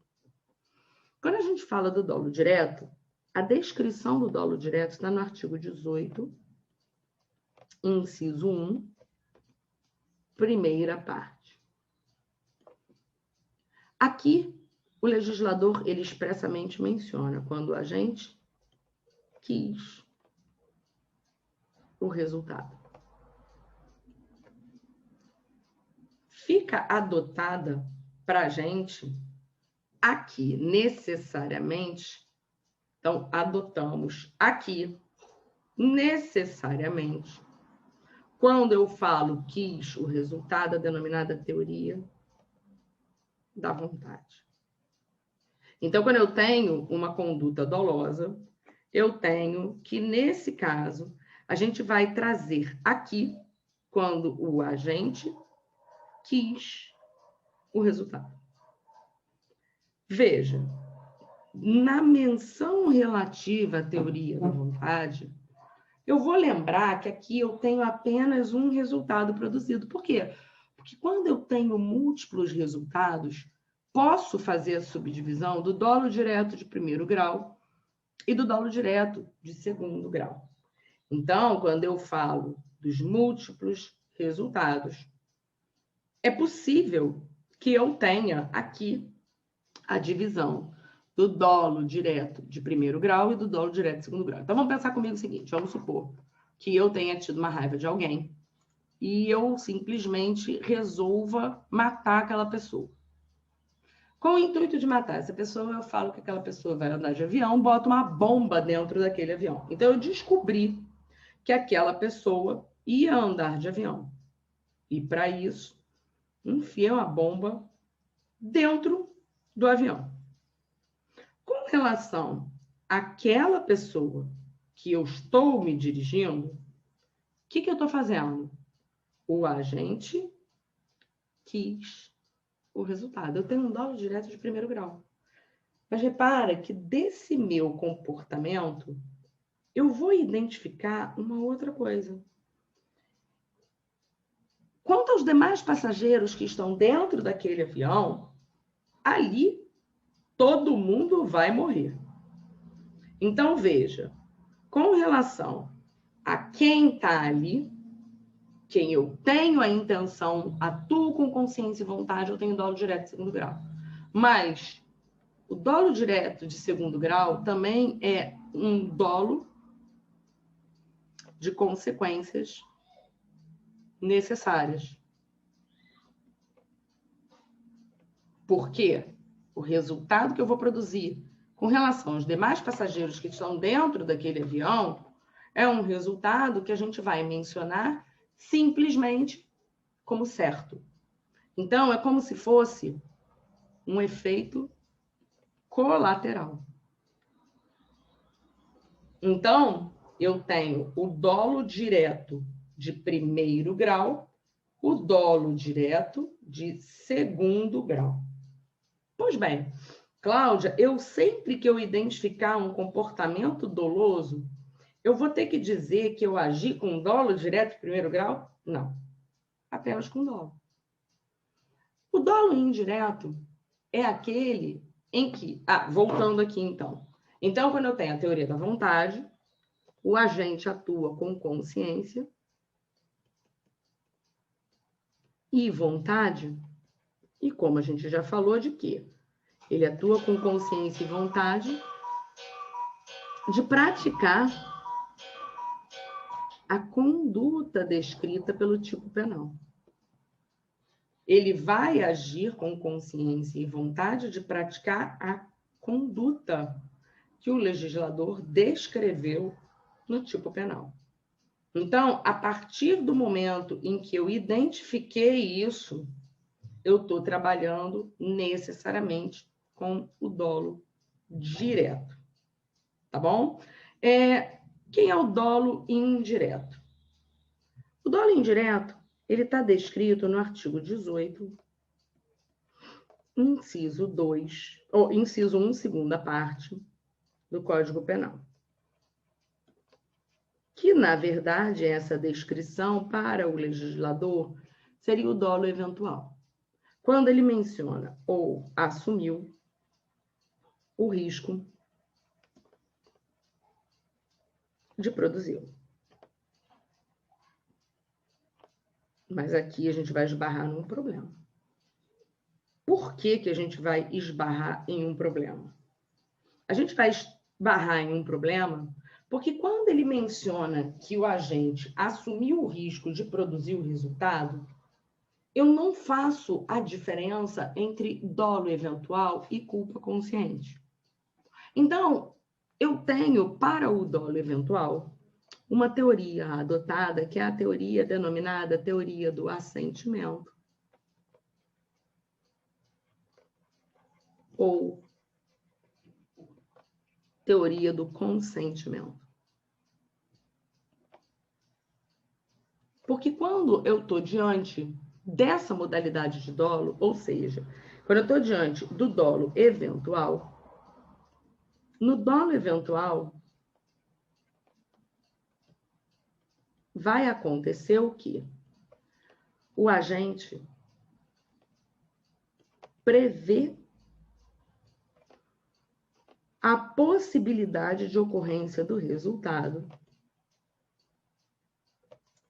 Quando a gente fala do dolo direto, a descrição do dolo direto está no artigo 18, inciso 1, primeira parte. Aqui o legislador, ele expressamente menciona quando o agente quis o resultado. Fica adotada para a gente aqui, necessariamente. Então, adotamos aqui, necessariamente, quando eu falo quis o resultado, a denominada teoria da vontade. Então, quando eu tenho uma conduta dolosa, eu tenho que, nesse caso, a gente vai trazer aqui, quando o agente quis o resultado. Veja, na menção relativa à teoria da vontade, eu vou lembrar que aqui eu tenho apenas um resultado produzido. Por quê? Porque quando eu tenho múltiplos resultados, posso fazer a subdivisão do dolo direto de primeiro grau e do dolo direto de segundo grau. Então, quando eu falo dos múltiplos resultados, é possível que eu tenha aqui a divisão do dolo direto de primeiro grau e do dolo direto de segundo grau. Então, vamos pensar comigo o seguinte, vamos supor que eu tenha tido uma raiva de alguém e eu simplesmente resolva matar aquela pessoa. Com o intuito de matar essa pessoa, eu falo que aquela pessoa vai andar de avião, boto uma bomba dentro daquele avião. Então, eu descobri que aquela pessoa ia andar de avião. E, para isso, enfiei uma bomba dentro do avião. Com relação àquela pessoa que eu estou me dirigindo, o que eu estou fazendo? O agente quis o resultado. Eu tenho um dolo direto de primeiro grau. Mas repara que desse meu comportamento, eu vou identificar uma outra coisa. Quanto aos demais passageiros que estão dentro daquele avião, ali todo mundo vai morrer. Então, veja, com relação a quem está ali, quem eu tenho a intenção, atuo com consciência e vontade, eu tenho dolo direto de segundo grau. Mas o dolo direto de segundo grau também é um dolo de consequências necessárias. Por quê? O resultado que eu vou produzir com relação aos demais passageiros que estão dentro daquele avião é um resultado que a gente vai mencionar simplesmente como certo. Então, é como se fosse um efeito colateral. Então, eu tenho o dolo direto de primeiro grau, o dolo direto de segundo grau. Pois bem, Cláudia, eu sempre que eu identificar um comportamento doloso, eu vou ter que dizer que eu agi com dolo direto de primeiro grau? Não, apenas com dolo. O dolo indireto é aquele em que... voltando aqui então. Então, quando eu tenho a teoria da vontade, o agente atua com consciência e vontade, e como a gente já falou de quê? Ele atua com consciência e vontade de praticar a conduta descrita pelo tipo penal. Ele vai agir com consciência e vontade de praticar a conduta que o legislador descreveu no tipo penal. Então, a partir do momento em que eu identifiquei isso, eu estou trabalhando necessariamente com o dolo direto. Tá bom? Quem é o dolo indireto? O dolo indireto, ele está descrito no artigo 18, inciso 2, ou inciso 1, segunda parte, do Código Penal. Que, na verdade, essa descrição para o legislador seria o dolo eventual. Quando ele menciona ou assumiu o risco de produzi-lo. Mas aqui a gente vai esbarrar num problema. por que que a gente vai esbarrar em um problema? A gente vai esbarrar em um problema porque quando ele menciona que o agente assumiu o risco de produzir o resultado, eu não faço a diferença entre dolo eventual e culpa consciente. Então, eu tenho, para o dolo eventual, uma teoria adotada, que é a teoria denominada teoria do assentimento, ou teoria do consentimento. Porque quando eu estou diante dessa modalidade de dolo, ou seja, quando eu estou diante do dolo eventual, no dolo eventual, vai acontecer o quê? O agente prevê a possibilidade de ocorrência do resultado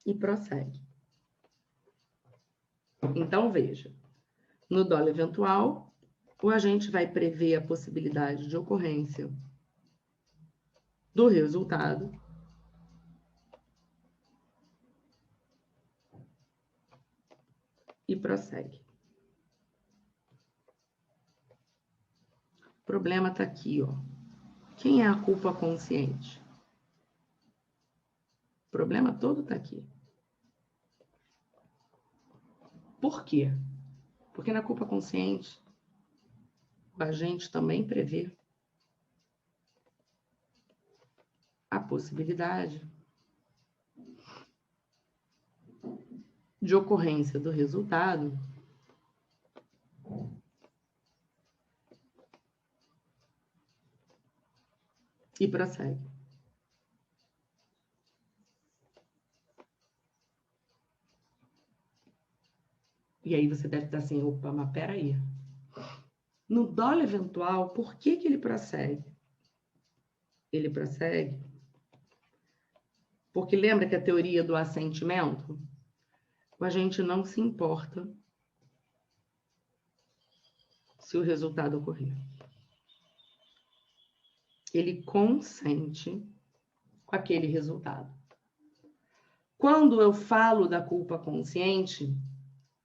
e prossegue. Então, veja, no dolo eventual, o agente vai prever a possibilidade de ocorrência do resultado e prossegue. O problema está aqui, ó. Quem é a culpa consciente? O problema todo está aqui. Por quê? Porque na culpa consciente, o agente também prevê a possibilidade de ocorrência do resultado e prossegue. E aí você deve estar assim, opa, mas peraí. No dolo eventual, por que que ele prossegue? Ele prossegue porque lembra que a teoria do assentimento? O agente não se importa se o resultado ocorrer. Ele consente com aquele resultado. Quando eu falo da culpa consciente,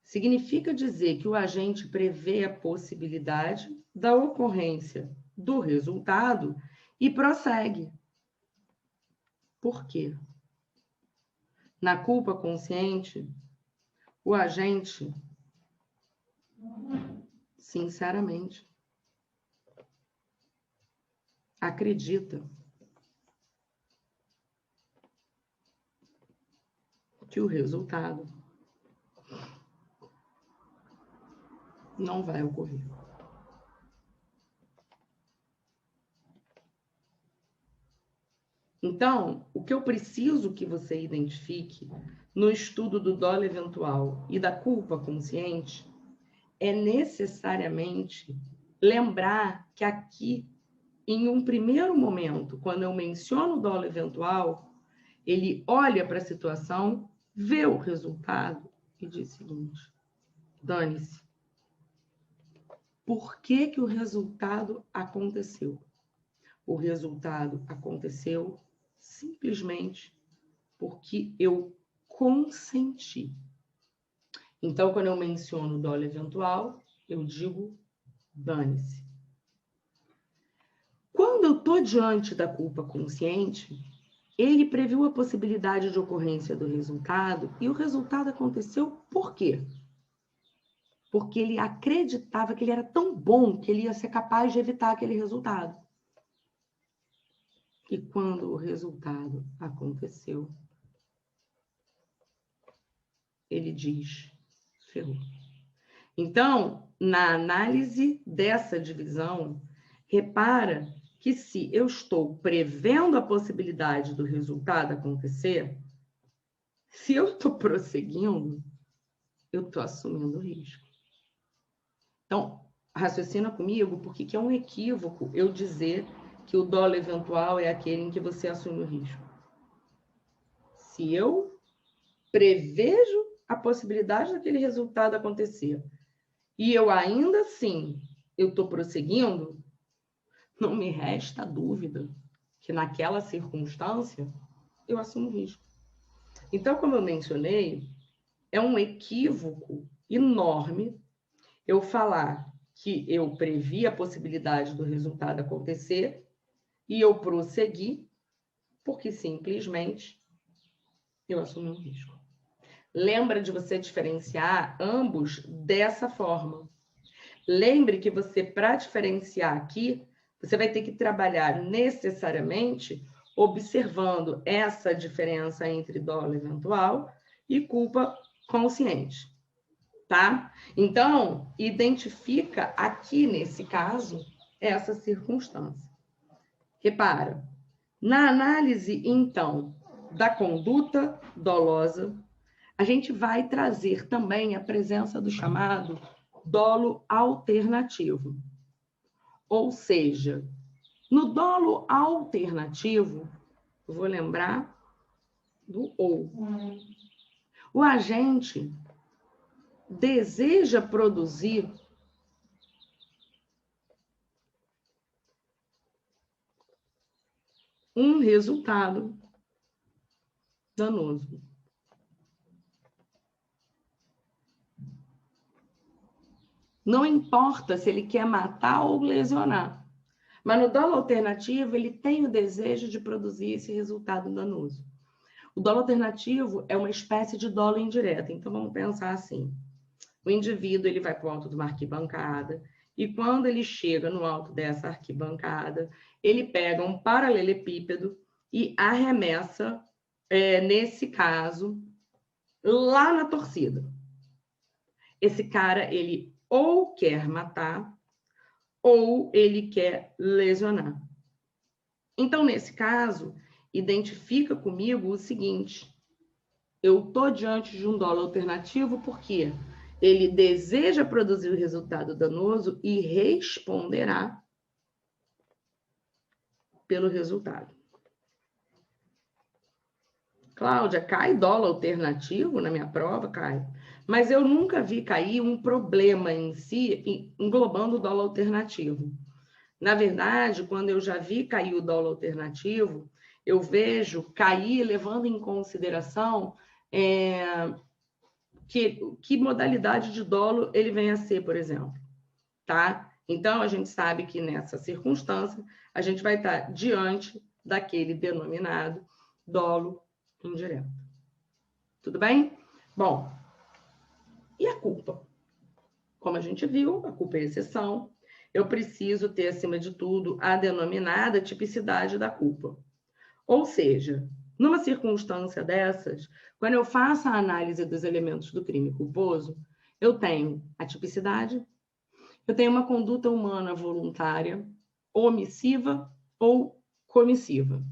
significa dizer que o agente prevê a possibilidade da ocorrência do resultado e prossegue. Por quê? Na culpa consciente, o agente, sinceramente, acredita que o resultado não vai ocorrer. Então, o que eu preciso que você identifique no estudo do dolo eventual e da culpa consciente é necessariamente lembrar que aqui, em um primeiro momento, quando eu menciono o dolo eventual, ele olha para a situação, vê o resultado e diz o seguinte: dane-se. Por que que o resultado aconteceu? O resultado aconteceu simplesmente porque eu consenti. Então, quando eu menciono o dolo eventual, eu digo dane-se. Quando eu estou diante da culpa consciente, ele previu a possibilidade de ocorrência do resultado e o resultado aconteceu por quê? Porque ele acreditava que ele era tão bom que ele ia ser capaz de evitar aquele resultado. E quando o resultado aconteceu, ele diz, ferrou. Então, na análise dessa divisão, repara que se eu estou prevendo a possibilidade do resultado acontecer, se eu estou prosseguindo, eu estou assumindo o risco. Então, raciocina comigo, porque que é um equívoco eu dizer que o dolo eventual é aquele em que você assume o risco. Se eu prevejo a possibilidade daquele resultado acontecer e eu ainda assim eu estou prosseguindo, não me resta dúvida que naquela circunstância eu assumo risco. Então, como eu mencionei, é um equívoco enorme eu falar que eu previ a possibilidade do resultado acontecer e eu prossegui porque simplesmente eu assumi um risco. Lembra de você diferenciar ambos dessa forma. Lembre que você, para diferenciar aqui, você vai ter que trabalhar necessariamente observando essa diferença entre dolo eventual e culpa consciente, tá? Então, identifica aqui, nesse caso, essa circunstância. Repara, na análise, então, da conduta dolosa, a gente vai trazer também a presença do chamado dolo alternativo. Ou seja, no dolo alternativo, eu vou lembrar do ou. O agente deseja produzir um resultado danoso. Não importa se ele quer matar ou lesionar. Mas no dolo alternativo, ele tem o desejo de produzir esse resultado danoso. O dolo alternativo é uma espécie de dolo indireto. Então, vamos pensar assim. O indivíduo ele vai para o alto de uma arquibancada e quando ele chega no alto dessa arquibancada, ele pega um paralelepípedo e arremessa, nesse caso, lá na torcida. Esse cara, ele ou quer matar ou ele quer lesionar. Então, nesse caso, identifica comigo o seguinte: eu estou diante de um dolo alternativo porque ele deseja produzir o resultado danoso e responderá pelo resultado. Cláudia, cai dolo alternativo na minha prova? Cai. Mas eu nunca vi cair um problema em si englobando o dolo alternativo. Na verdade, quando eu já vi cair o dolo alternativo, eu vejo cair levando em consideração que modalidade de dolo ele vem a ser, por exemplo, tá? Então, a gente sabe que nessa circunstância, a gente vai estar diante daquele denominado dolo indireto. Tudo bem? Bom, e a culpa? Como a gente viu, a culpa é exceção. Eu preciso ter, acima de tudo, a denominada tipicidade da culpa. Ou seja, numa circunstância dessas, quando eu faço a análise dos elementos do crime culposo, eu tenho a tipicidade, eu tenho uma conduta humana voluntária, omissiva ou comissiva.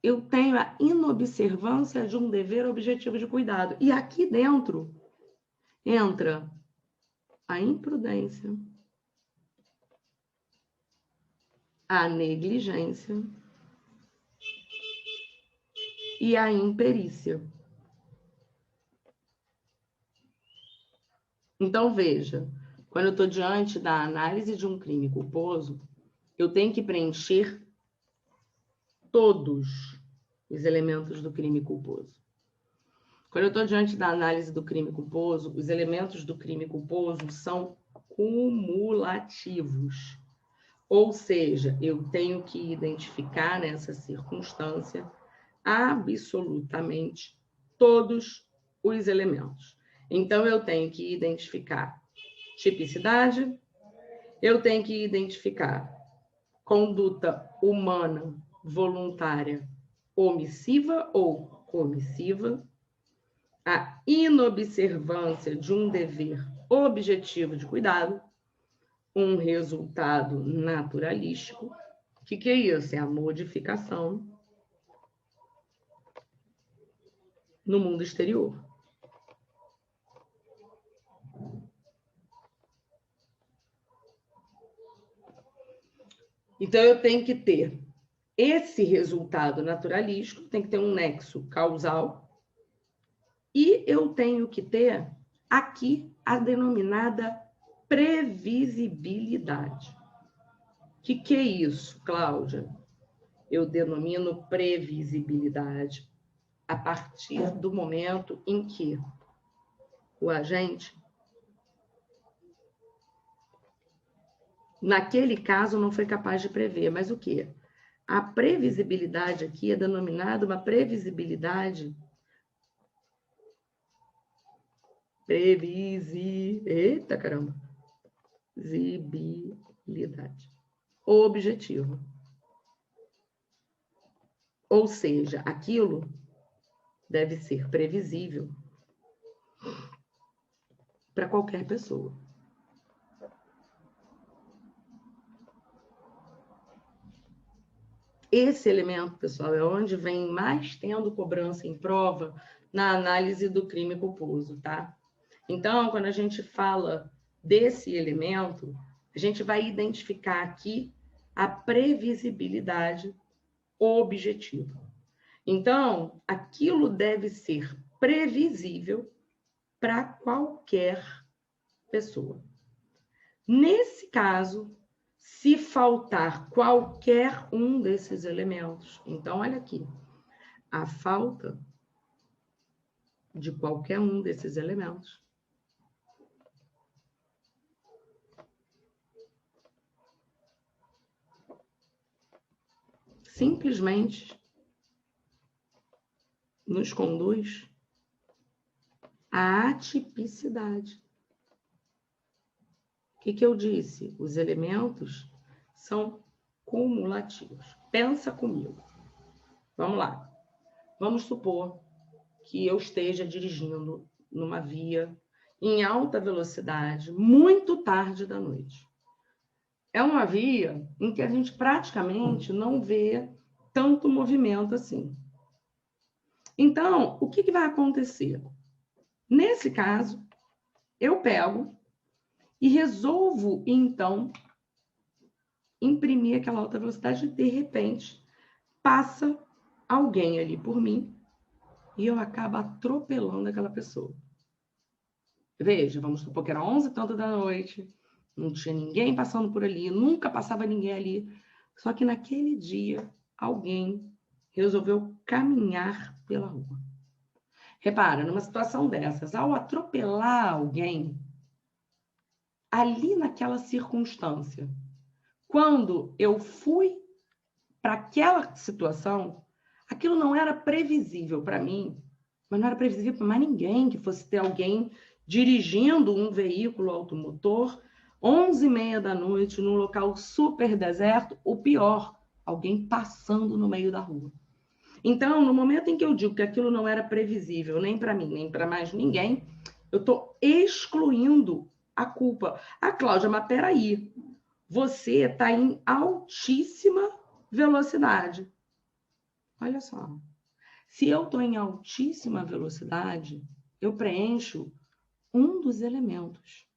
Eu tenho a inobservância de um dever objetivo de cuidado. E aqui dentro entra a imprudência, a negligência e a imperícia. Então, veja, quando eu estou diante da análise de um crime culposo, eu tenho que preencher todos os elementos do crime culposo. Quando eu estou diante da análise do crime culposo, os elementos do crime culposo são cumulativos. Ou seja, eu tenho que identificar nessa circunstância absolutamente todos os elementos. Então, eu tenho que identificar tipicidade, eu tenho que identificar conduta humana voluntária omissiva ou comissiva, a inobservância de um dever objetivo de cuidado, um resultado naturalístico. O que é isso? É a modificação no mundo exterior. Então, eu tenho que ter esse resultado naturalístico, tem que ter um nexo causal, e eu tenho que ter aqui a denominada previsibilidade. O que é isso, Cláudia? Eu denomino previsibilidade a partir do momento em que o agente, naquele caso, não foi capaz de prever, mas o quê? A previsibilidade aqui é denominada uma previsibilidade eita caramba, visibilidade objetivo. Ou seja, aquilo deve ser previsível para qualquer pessoa. Esse elemento, pessoal, é onde vem mais tendo cobrança em prova na análise do crime culposo, tá? Então, quando a gente fala desse elemento, a gente vai identificar aqui a previsibilidade objetiva. Então, aquilo deve ser previsível para qualquer pessoa. Nesse caso, se faltar qualquer um desses elementos, então, olha aqui, a falta de qualquer um desses elementos simplesmente nos conduz à atipicidade. O que eu disse? Os elementos são cumulativos. Pensa comigo. Vamos lá. Vamos supor que eu esteja dirigindo numa via em alta velocidade, muito tarde da noite. É uma via em que a gente praticamente não vê tanto movimento assim. Então, o que vai acontecer? Nesse caso, eu pego e resolvo, então, imprimir aquela alta velocidade e, de repente, passa alguém ali por mim e eu acabo atropelando aquela pessoa. Veja, vamos supor que era 11h da noite, não tinha ninguém passando por ali, nunca passava ninguém ali, só que naquele dia alguém resolveu caminhar pela rua. Repara, numa situação dessas, ao atropelar alguém, ali naquela circunstância, quando eu fui para aquela situação, aquilo não era previsível para mim, mas não era previsível para mais ninguém que fosse ter alguém dirigindo um veículo automotor 11h30 da noite, num local super deserto, ou pior, alguém passando no meio da rua. Então, no momento em que eu digo que aquilo não era previsível, nem para mim, nem para mais ninguém, eu estou excluindo a culpa. Ah, Cláudia, mas peraí, você está em altíssima velocidade. Olha só, se eu estou em altíssima velocidade, eu preencho um dos elementos.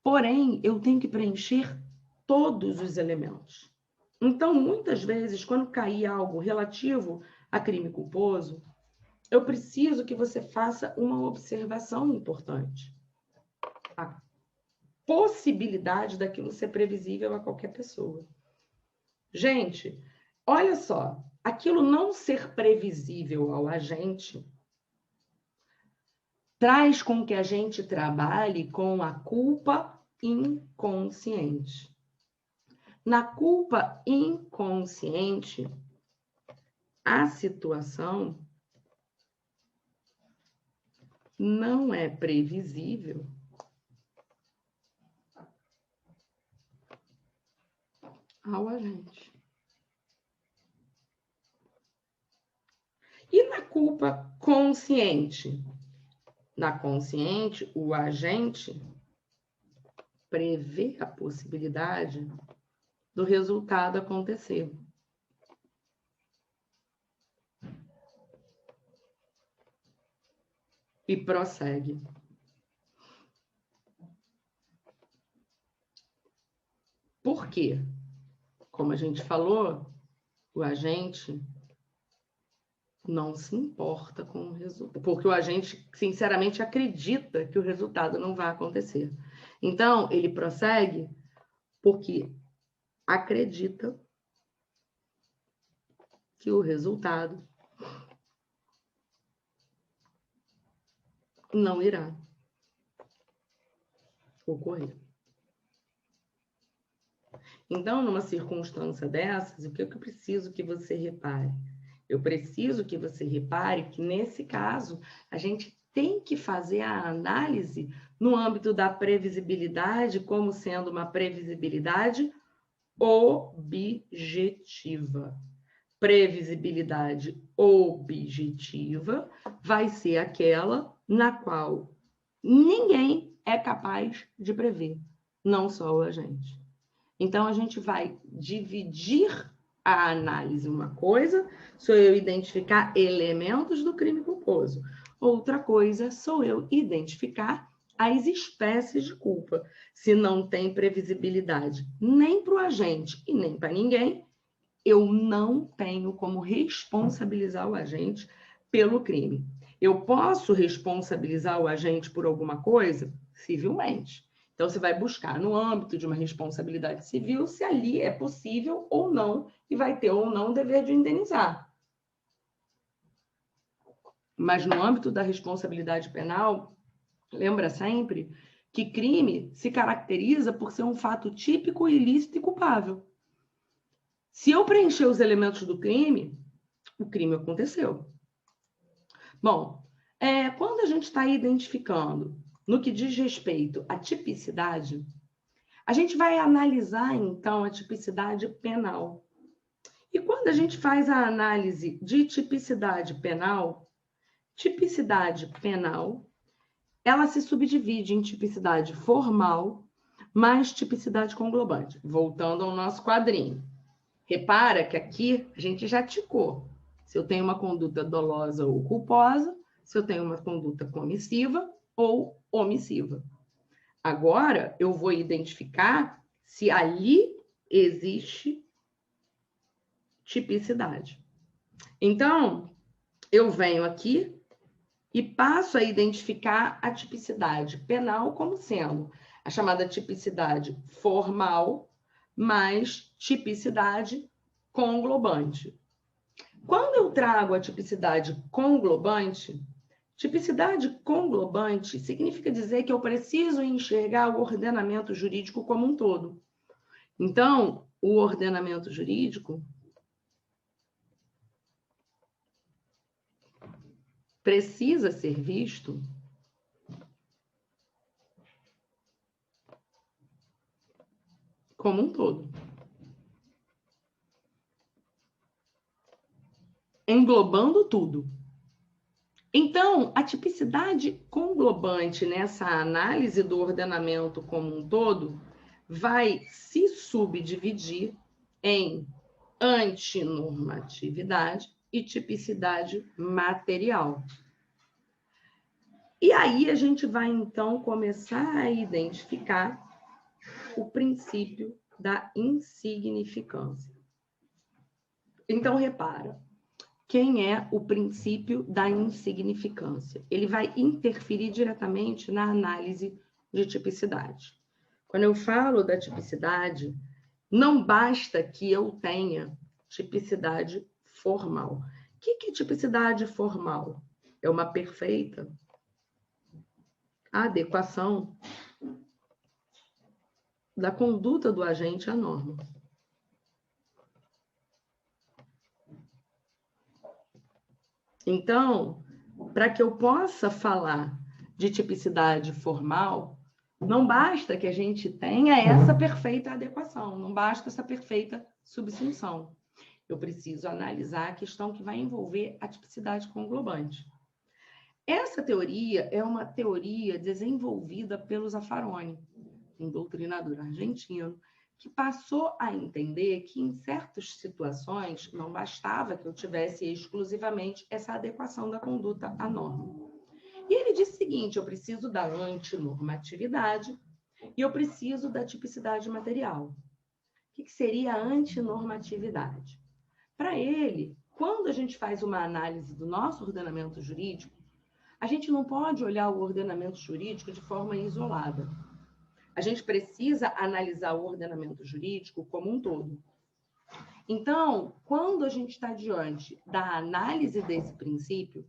Porém, eu tenho que preencher todos os elementos. Então, muitas vezes, quando cair algo relativo a crime culposo, eu preciso que você faça uma observação importante. A possibilidade daquilo ser previsível a qualquer pessoa. Gente, olha só, aquilo não ser previsível ao agente traz com que a gente trabalhe com a culpa inconsciente. Na culpa inconsciente, a situação não é previsível ao agente. E na culpa consciente? Na consciente, o agente prevê a possibilidade do resultado acontecer. E prossegue. Por quê? Como a gente falou, o agente não se importa com o resultado, porque o agente, sinceramente, acredita que o resultado não vai acontecer. Então, ele prossegue porque acredita que o resultado não irá ocorrer. Então, numa circunstância dessas, o que eu preciso que você repare? Eu preciso que você repare que, nesse caso, a gente tem que fazer a análise no âmbito da previsibilidade como sendo uma previsibilidade objetiva. Previsibilidade objetiva vai ser aquela na qual ninguém é capaz de prever, não só o agente. Então, a gente vai dividir a análise. Uma coisa sou eu identificar elementos do crime culposo. Outra coisa sou eu identificar as espécies de culpa. Se não tem previsibilidade nem para o agente e nem para ninguém, eu não tenho como responsabilizar o agente pelo crime. Eu posso responsabilizar o agente por alguma coisa? Civilmente. Então, você vai buscar no âmbito de uma responsabilidade civil se ali é possível ou não e vai ter ou não o dever de indenizar. Mas no âmbito da responsabilidade penal, lembra sempre que crime se caracteriza por ser um fato típico, ilícito e culpável. Se eu preencher os elementos do crime, o crime aconteceu. Bom, quando a gente está identificando no que diz respeito à tipicidade, a gente vai analisar, então, a tipicidade penal. E quando a gente faz a análise de tipicidade penal, ela se subdivide em tipicidade formal mais tipicidade conglobante. Voltando ao nosso quadrinho. Repara que aqui a gente já ticou. Se eu tenho uma conduta dolosa ou culposa, se eu tenho uma conduta comissiva ou omissiva. Agora, eu vou identificar se ali existe tipicidade. Então, eu venho aqui e passo a identificar a tipicidade penal como sendo a chamada tipicidade formal mais tipicidade conglobante. Quando eu trago a tipicidade conglobante significa dizer que eu preciso enxergar o ordenamento jurídico como um todo. Então, o ordenamento jurídico precisa ser visto como um todo. Englobando tudo. Então, a tipicidade conglobante nessa análise do ordenamento como um todo vai se subdividir em antinormatividade e tipicidade material. E aí a gente vai, então, começar a identificar o princípio da insignificância. Então, repara, quem é o princípio da insignificância? Ele vai interferir diretamente na análise de tipicidade. Quando eu falo da tipicidade, não basta que eu tenha tipicidade formal. O que é tipicidade formal? É uma perfeita adequação da conduta do agente à norma. Então, para que eu possa falar de tipicidade formal, não basta que a gente tenha essa perfeita adequação, não basta essa perfeita subsunção. Eu preciso analisar a questão que vai envolver a tipicidade conglobante. Essa teoria é uma teoria desenvolvida pelo Zaffaroni, um doutrinador argentino, que passou a entender que em certas situações não bastava que eu tivesse exclusivamente essa adequação da conduta à norma. E ele disse o seguinte: eu preciso da antinormatividade e eu preciso da tipicidade material. O que seria a antinormatividade? Para ele, quando a gente faz uma análise do nosso ordenamento jurídico, a gente não pode olhar o ordenamento jurídico de forma isolada. A gente precisa analisar o ordenamento jurídico como um todo. Então, quando a gente está diante da análise desse princípio,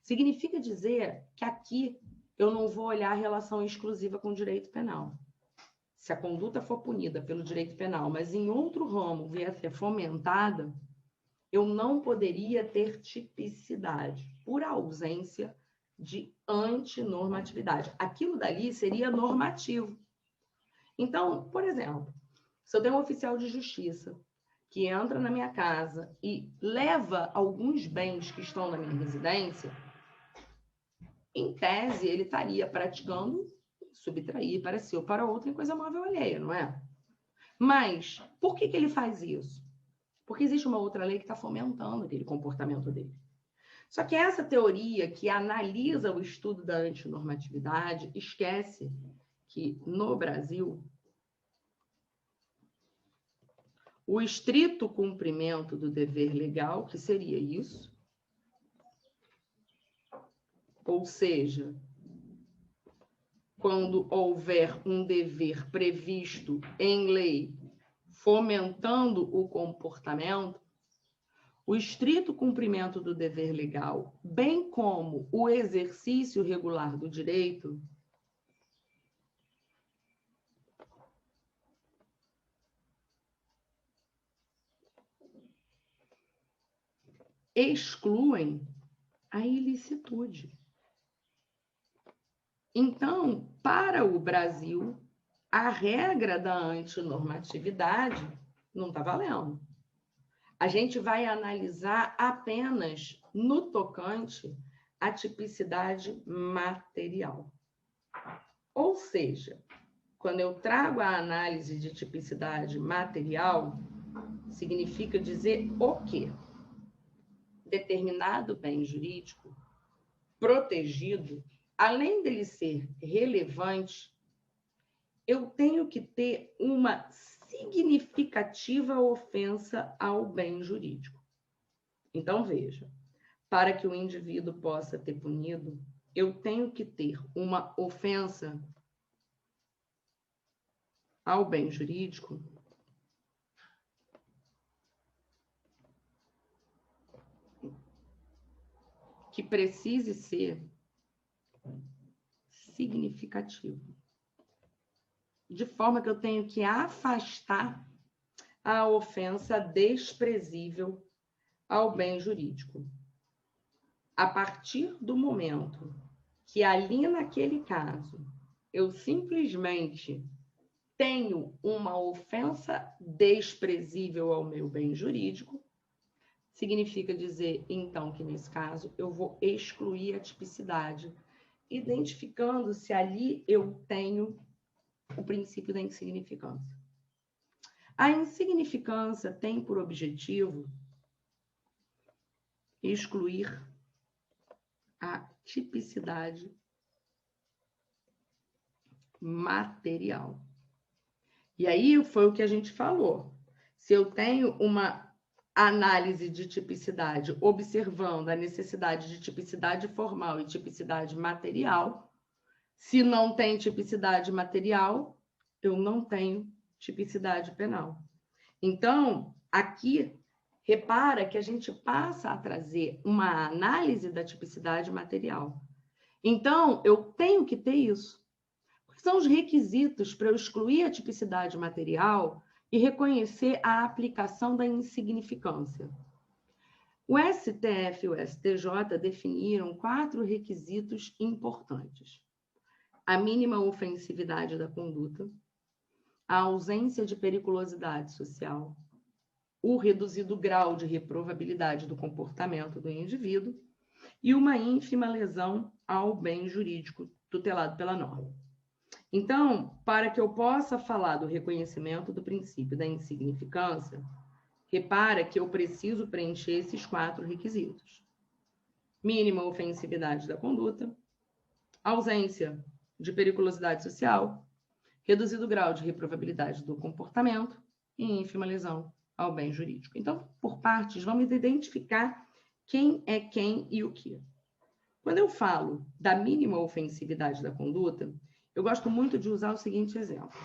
significa dizer que aqui eu não vou olhar a relação exclusiva com o direito penal. Se a conduta for punida pelo direito penal, mas em outro ramo vier a ser fomentada, eu não poderia ter tipicidade por ausência de antinormatividade. Aquilo dali seria normativo. Então, por exemplo, se eu tenho um oficial de justiça que entra na minha casa e leva alguns bens que estão na minha residência, em tese, ele estaria praticando subtrair para si ou para outro em coisa móvel alheia, não é? Mas, por que ele faz isso? Porque existe uma outra lei que está fomentando aquele comportamento dele. Só que essa teoria que analisa o estudo da antinormatividade esquece que, no Brasil, o estrito cumprimento do dever legal, que seria isso, ou seja, quando houver um dever previsto em lei fomentando o comportamento, o estrito cumprimento do dever legal, bem como o exercício regular do direito, excluem a ilicitude. Então, para o Brasil, a regra da antinormatividade não está valendo. A gente vai analisar apenas no tocante à tipicidade material. Ou seja, quando eu trago a análise de tipicidade material, significa dizer o quê? Determinado bem jurídico protegido, além dele ser relevante, eu tenho que ter uma significativa ofensa ao bem jurídico. Então, veja, para que o indivíduo possa ter punido, eu tenho que ter uma ofensa ao bem jurídico que precise ser significativo. De forma que eu tenho que afastar a ofensa desprezível ao bem jurídico. A partir do momento que ali naquele caso eu simplesmente tenho uma ofensa desprezível ao meu bem jurídico, significa dizer, então, que nesse caso eu vou excluir a tipicidade, identificando se ali eu tenho o princípio da insignificância. A insignificância tem por objetivo excluir a tipicidade material. E aí foi o que a gente falou. Se eu tenho uma análise de tipicidade observando a necessidade de tipicidade formal e tipicidade material, se não tem tipicidade material, eu não tenho tipicidade penal. Então, aqui, repara que a gente passa a trazer uma análise da tipicidade material. Então, eu tenho que ter isso. São os requisitos para eu excluir a tipicidade material e reconhecer a aplicação da insignificância. O STF e o STJ definiram 4 requisitos importantes: a mínima ofensividade da conduta, a ausência de periculosidade social, o reduzido grau de reprovabilidade do comportamento do indivíduo e uma ínfima lesão ao bem jurídico tutelado pela norma. Então, para que eu possa falar do reconhecimento do princípio da insignificância, repara que eu preciso preencher esses 4 requisitos: mínima ofensividade da conduta, ausência de periculosidade social, reduzido grau de reprovabilidade do comportamento e ínfima lesão ao bem jurídico. Então, por partes, vamos identificar quem é quem e o que. Quando eu falo da mínima ofensividade da conduta, eu gosto muito de usar o seguinte exemplo.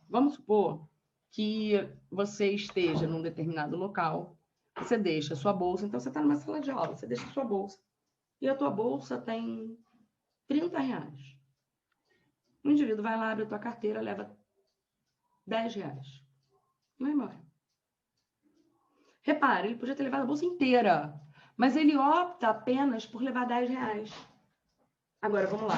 Vamos supor que você esteja num determinado local, você deixa a sua bolsa, então você está numa sala de aula, você deixa a sua bolsa, e a tua bolsa tem R$30. O indivíduo vai lá, abre a tua carteira, leva R$10. Vai embora. Repare, ele podia ter levado a bolsa inteira, mas ele opta apenas por levar R$10. Agora, vamos lá.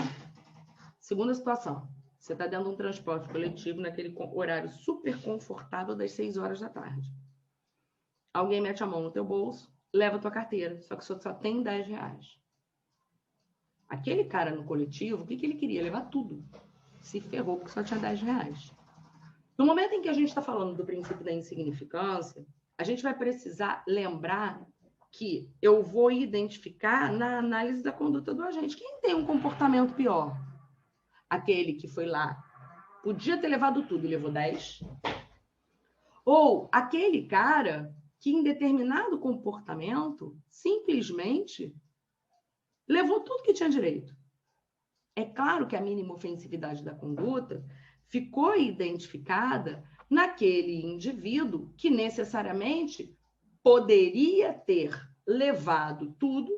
Segunda situação. Você está dentro de um transporte coletivo naquele horário super confortável das 6 horas da tarde. Alguém mete a mão no teu bolso, leva a tua carteira, só que só tem R$10. Aquele cara no coletivo, o que ele queria? Levar tudo. Se ferrou porque só tinha R$10. No momento em que a gente está falando do princípio da insignificância, a gente vai precisar lembrar que eu vou identificar na análise da conduta do agente. Quem tem um comportamento pior? Aquele que foi lá, podia ter levado tudo e levou 10? Ou aquele cara que em determinado comportamento simplesmente levou tudo que tinha direito? É claro que a mínima ofensividade da conduta ficou identificada naquele indivíduo que necessariamente poderia ter levado tudo,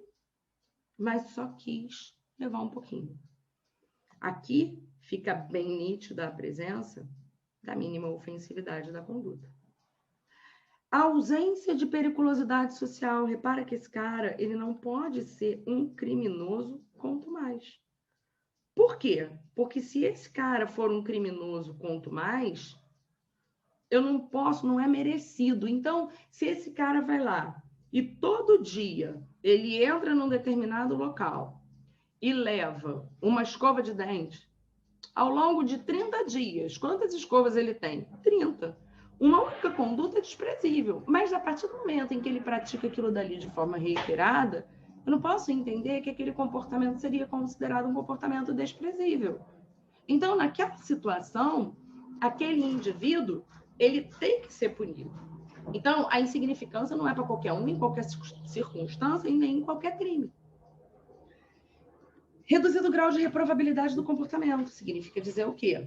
mas só quis levar um pouquinho. Aqui fica bem nítida a presença da mínima ofensividade da conduta. A ausência de periculosidade social. Repara que esse cara, ele não pode ser um criminoso quanto mais. Por quê? Porque se esse cara for um criminoso quanto mais, eu não posso, não é merecido. Então, se esse cara vai lá e todo dia ele entra num determinado local e leva uma escova de dente, ao longo de 30 dias, quantas escovas ele tem? 30. Uma única conduta é desprezível, mas a partir do momento em que ele pratica aquilo dali de forma reiterada, eu não posso entender que aquele comportamento seria considerado um comportamento desprezível. Então, naquela situação, aquele indivíduo, ele tem que ser punido. Então, a insignificância não é para qualquer um, em qualquer circunstância e nem em qualquer crime. Reduzido o grau de reprovabilidade do comportamento. Significa dizer o quê?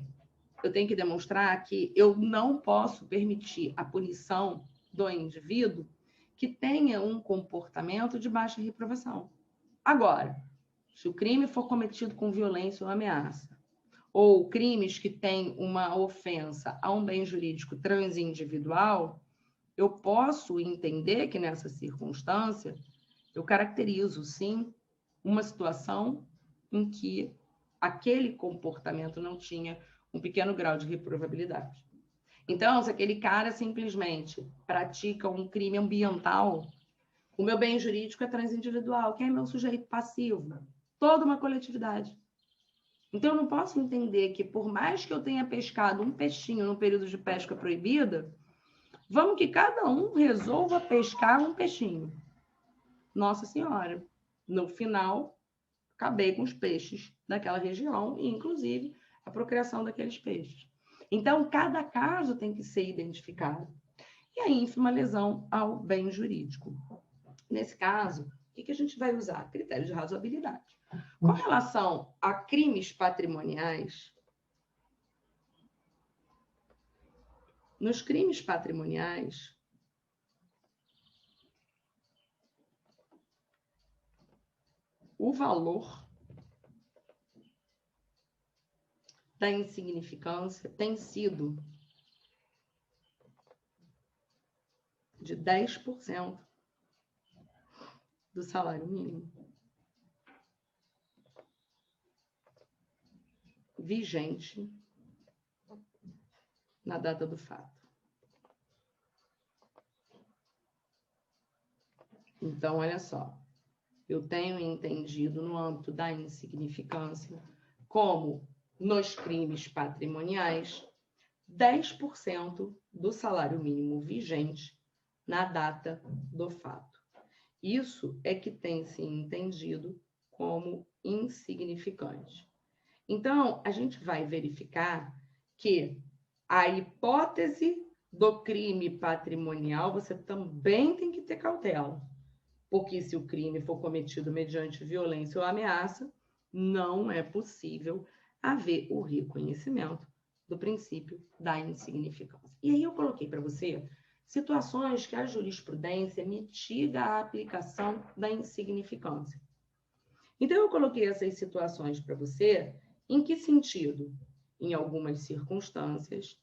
Eu tenho que demonstrar que eu não posso permitir a punição do indivíduo que tenha um comportamento de baixa reprovação. Agora, se o crime for cometido com violência ou ameaça, ou crimes que têm uma ofensa a um bem jurídico transindividual, eu posso entender que nessa circunstância eu caracterizo, sim, uma situação em que aquele comportamento não tinha um pequeno grau de reprovabilidade. Então, se aquele cara simplesmente pratica um crime ambiental, o meu bem jurídico é transindividual. Quem é meu sujeito passivo? Toda uma coletividade. Então, eu não posso entender que, por mais que eu tenha pescado um peixinho no período de pesca proibida, vamos que cada um resolva pescar um peixinho. Nossa Senhora, no final, acabei com os peixes daquela região e, inclusive, a procriação daqueles peixes. Então, cada caso tem que ser identificado. E a ínfima lesão ao bem jurídico. Nesse caso, o que a gente vai usar? Critério de razoabilidade. Com relação a crimes patrimoniais, nos crimes patrimoniais, o valor da insignificância tem sido de 10% do salário mínimo vigente na data do fato. Então, olha só, eu tenho entendido no âmbito da insignificância como nos crimes patrimoniais 10% do salário mínimo vigente na data do fato. Isso é que tem se entendido como insignificante. Então, a gente vai verificar que a hipótese do crime patrimonial, você também tem que ter cautela. Porque se o crime for cometido mediante violência ou ameaça, não é possível haver o reconhecimento do princípio da insignificância. E aí eu coloquei para você situações que a jurisprudência mitiga a aplicação da insignificância. Então, eu coloquei essas situações para você, em que sentido? Em algumas circunstâncias,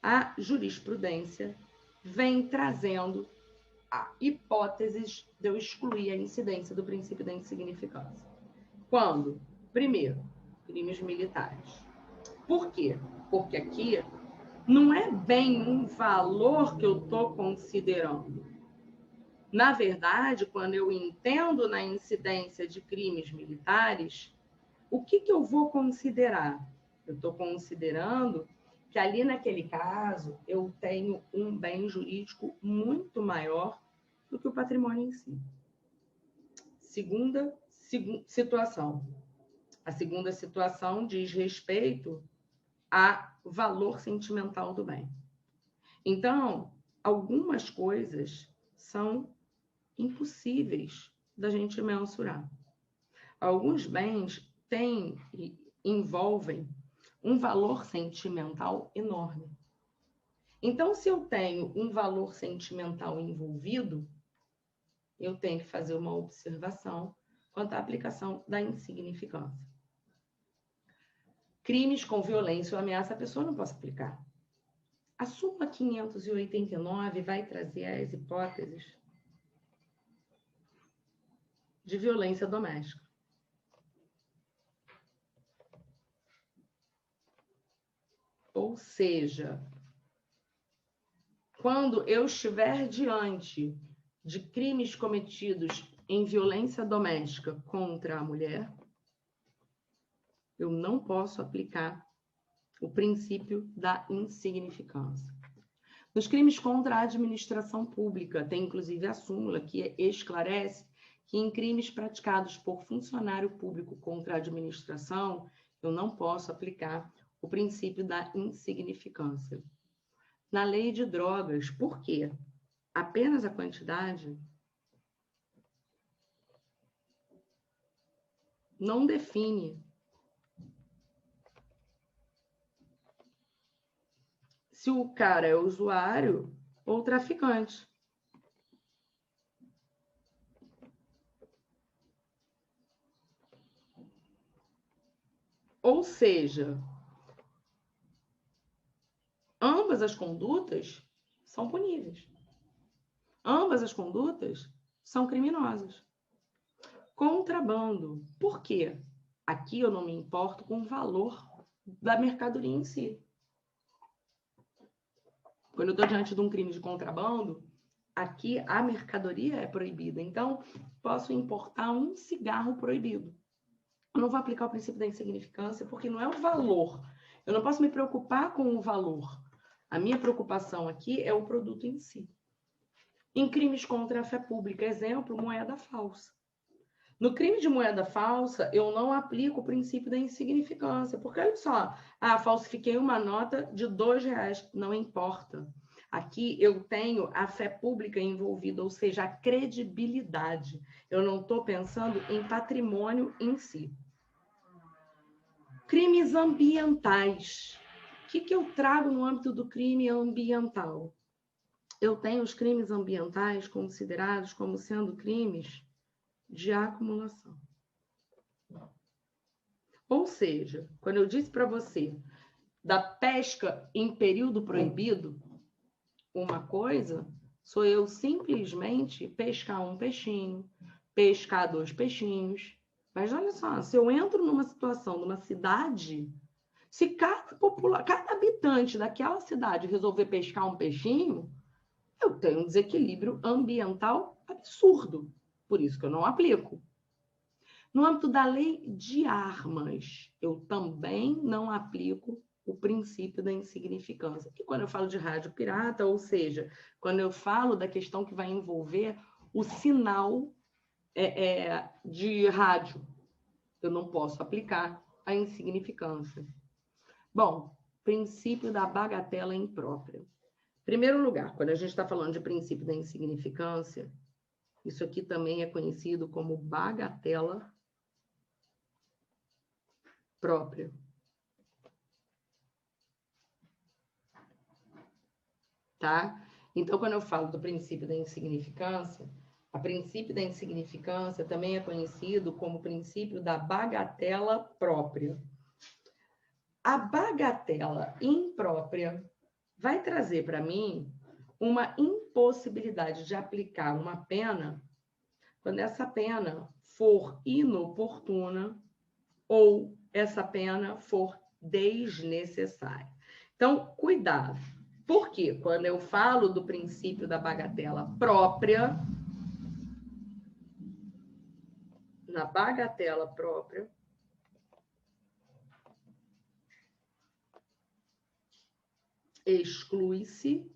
a jurisprudência vem trazendo hipóteses de eu excluir a incidência do princípio da insignificância. Quando? Primeiro, crimes militares. Por quê? Porque aqui não é bem um valor que eu estou considerando. Na verdade, quando eu entendo na incidência de crimes militares, o que eu vou considerar? Eu estou considerando que ali naquele caso eu tenho um bem jurídico muito maior do que o patrimônio em si. Segunda situação. A segunda situação diz respeito a valor sentimental do bem. Então, algumas coisas são impossíveis da gente mensurar. Alguns bens envolvem um valor sentimental enorme. Então, se eu tenho um valor sentimental envolvido, eu tenho que fazer uma observação quanto à aplicação da insignificância. Crimes com violência ou ameaça, a pessoa não pode aplicar. A súmula 589 vai trazer as hipóteses de violência doméstica. Ou seja, quando eu estiver diante de crimes cometidos em violência doméstica contra a mulher, eu não posso aplicar o princípio da insignificância. Nos crimes contra a administração pública, tem inclusive a súmula que esclarece que em crimes praticados por funcionário público contra a administração, eu não posso aplicar o princípio da insignificância. Na lei de drogas, por quê? Apenas a quantidade não define se o cara é usuário ou traficante. Ou seja, ambas as condutas são puníveis. Ambas as condutas são criminosas. Contrabando. Por quê? Aqui eu não me importo com o valor da mercadoria em si. Quando eu estou diante de um crime de contrabando, aqui a mercadoria é proibida. Então, posso importar um cigarro proibido. Eu não vou aplicar o princípio da insignificância, porque não é o valor. Eu não posso me preocupar com o valor. A minha preocupação aqui é o produto em si. Em crimes contra a fé pública, exemplo, moeda falsa. No crime de moeda falsa, eu não aplico o princípio da insignificância, porque olha só, falsifiquei uma nota de R$2, não importa. Aqui eu tenho a fé pública envolvida, ou seja, a credibilidade. Eu não estou pensando em patrimônio em si. Crimes ambientais. O que eu trago no âmbito do crime ambiental? Eu tenho os crimes ambientais considerados como sendo crimes de acumulação. Ou seja, quando eu disse para você da pesca em período proibido, uma coisa sou eu simplesmente pescar um peixinho, pescar 2 peixinhos. Mas olha só, se eu entro numa situação, numa cidade, se cada habitante daquela cidade resolver pescar um peixinho, eu tenho um desequilíbrio ambiental absurdo. Por isso que eu não aplico. No âmbito da lei de armas, eu também não aplico o princípio da insignificância. E quando eu falo de rádio pirata, ou seja, quando eu falo da questão que vai envolver o sinal de rádio, eu não posso aplicar a insignificância. Bom, princípio da bagatela imprópria. primeiro lugar, quando a gente está falando de princípio da insignificância, isso aqui também é conhecido como bagatela própria. Tá? Então, quando eu falo do princípio da insignificância, a princípio da insignificância também é conhecido como princípio da bagatela própria. A bagatela imprópria vai trazer para mim uma impossibilidade de aplicar uma pena quando essa pena for inoportuna ou essa pena for desnecessária. Então, cuidado. Porque quando eu falo do princípio da bagatela própria, na bagatela própria, exclui-se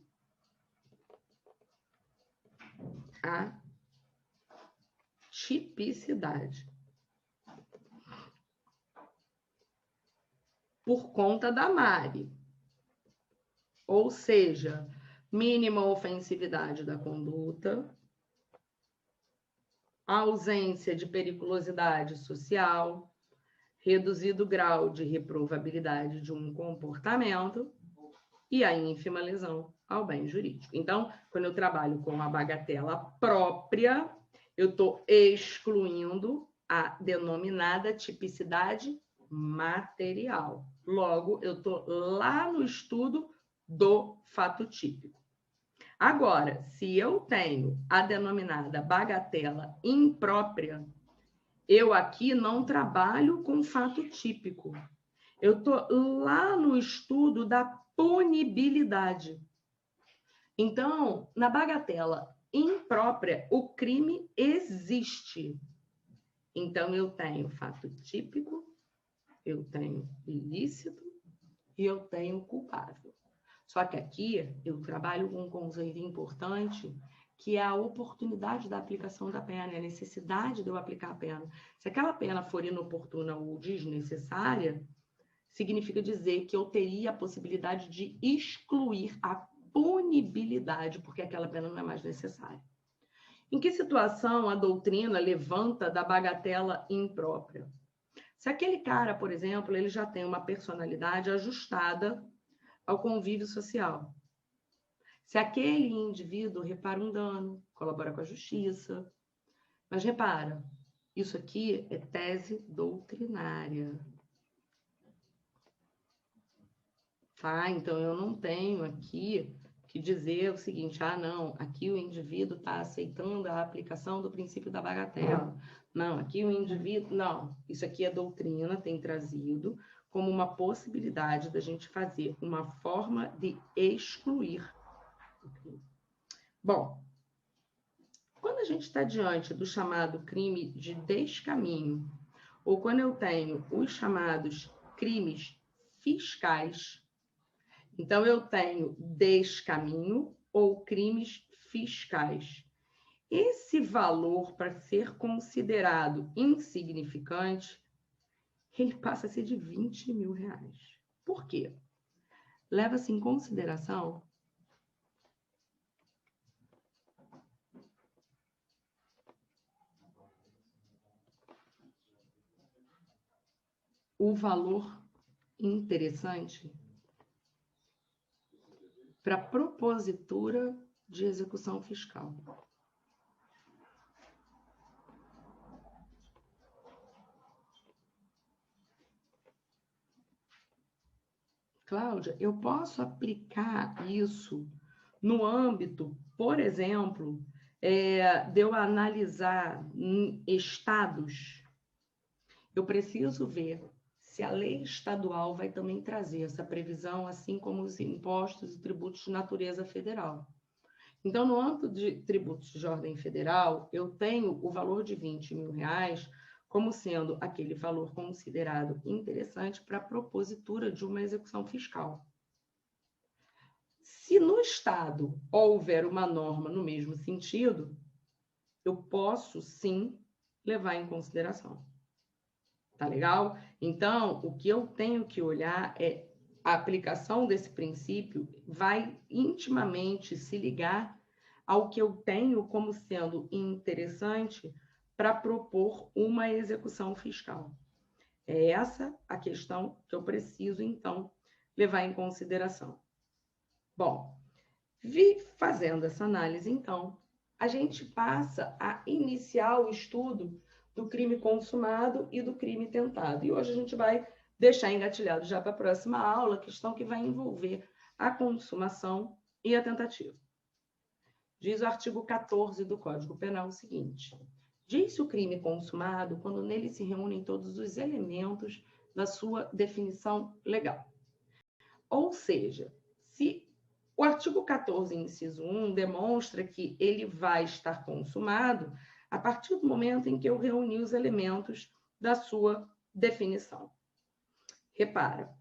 a tipicidade. Por conta da Mari. Ou seja, mínima ofensividade da conduta, ausência de periculosidade social, reduzido grau de reprovabilidade de um comportamento e a ínfima lesão ao bem jurídico. Então, quando eu trabalho com a bagatela própria, eu estou excluindo a denominada tipicidade material. Logo, eu estou lá no estudo do fato típico. Agora, se eu tenho a denominada bagatela imprópria, eu aqui não trabalho com fato típico. Eu estou lá no estudo da punibilidade. Então, na bagatela imprópria, o crime existe. Então, eu tenho fato típico, eu tenho ilícito e eu tenho culpável. Só que aqui eu trabalho com um conceito importante, que é a oportunidade da aplicação da pena, a necessidade de eu aplicar a pena. Se aquela pena for inoportuna ou desnecessária, significa dizer que eu teria a possibilidade de excluir a punibilidade, porque aquela pena não é mais necessária. Em que situação a doutrina levanta da bagatela imprópria? Se aquele cara, por exemplo, ele já tem uma personalidade ajustada ao convívio social. Se aquele indivíduo repara um dano, colabora com a justiça. Mas repara, isso aqui é tese doutrinária. Tá? Então, eu não tenho aqui que dizer o seguinte, não, aqui o indivíduo está aceitando a aplicação do princípio da bagatela. Não, aqui o indivíduo... Não, isso aqui é doutrina, tem trazido como uma possibilidade da gente fazer uma forma de excluir. Bom, quando a gente está diante do chamado crime de descaminho, ou quando eu tenho os chamados crimes fiscais, então eu tenho descaminho ou crimes fiscais. Esse valor, para ser considerado insignificante, ele passa a ser de R$20 mil. Por quê? Leva-se em consideração o valor interessante para propositura de execução fiscal. Cláudia, eu posso aplicar isso no âmbito, por exemplo, de eu analisar estados. Eu preciso ver se a lei estadual vai também trazer essa previsão, assim como os impostos e tributos de natureza federal. Então, no âmbito de tributos de ordem federal, eu tenho o valor de R$20 mil como sendo aquele valor considerado interessante para a propositura de uma execução fiscal. Se no Estado houver uma norma no mesmo sentido, eu posso, sim, levar em consideração. Tá legal? Então, o que eu tenho que olhar é a aplicação desse princípio vai intimamente se ligar ao que eu tenho como sendo interessante para propor uma execução fiscal. É essa a questão que eu preciso, então, levar em consideração. Bom, fazendo essa análise, então, a gente passa a iniciar o estudo do crime consumado e do crime tentado. E hoje a gente vai deixar engatilhado já para a próxima aula a questão que vai envolver a consumação e a tentativa. Diz o artigo 14 do Código Penal o seguinte: diz-se o crime consumado quando nele se reúnem todos os elementos da sua definição legal. Ou seja, se o artigo 14, inciso 1, demonstra que ele vai estar consumado a partir do momento em que eu reuni os elementos da sua definição. Repara,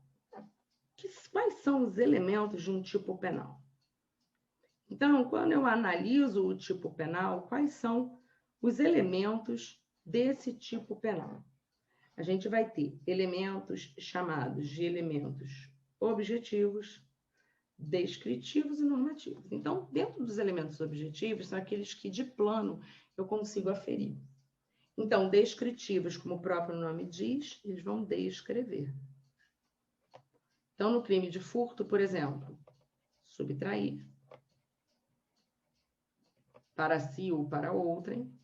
quais são os elementos de um tipo penal? Então, quando eu analiso o tipo penal, quais são os elementos desse tipo penal? A gente vai ter elementos chamados de elementos objetivos, descritivos e normativos. Então, dentro dos elementos objetivos, são aqueles que, de plano, eu consigo aferir. Então, descritivos, como o próprio nome diz, eles vão descrever. Então, no crime de furto, por exemplo, subtrair, para si ou para outrem,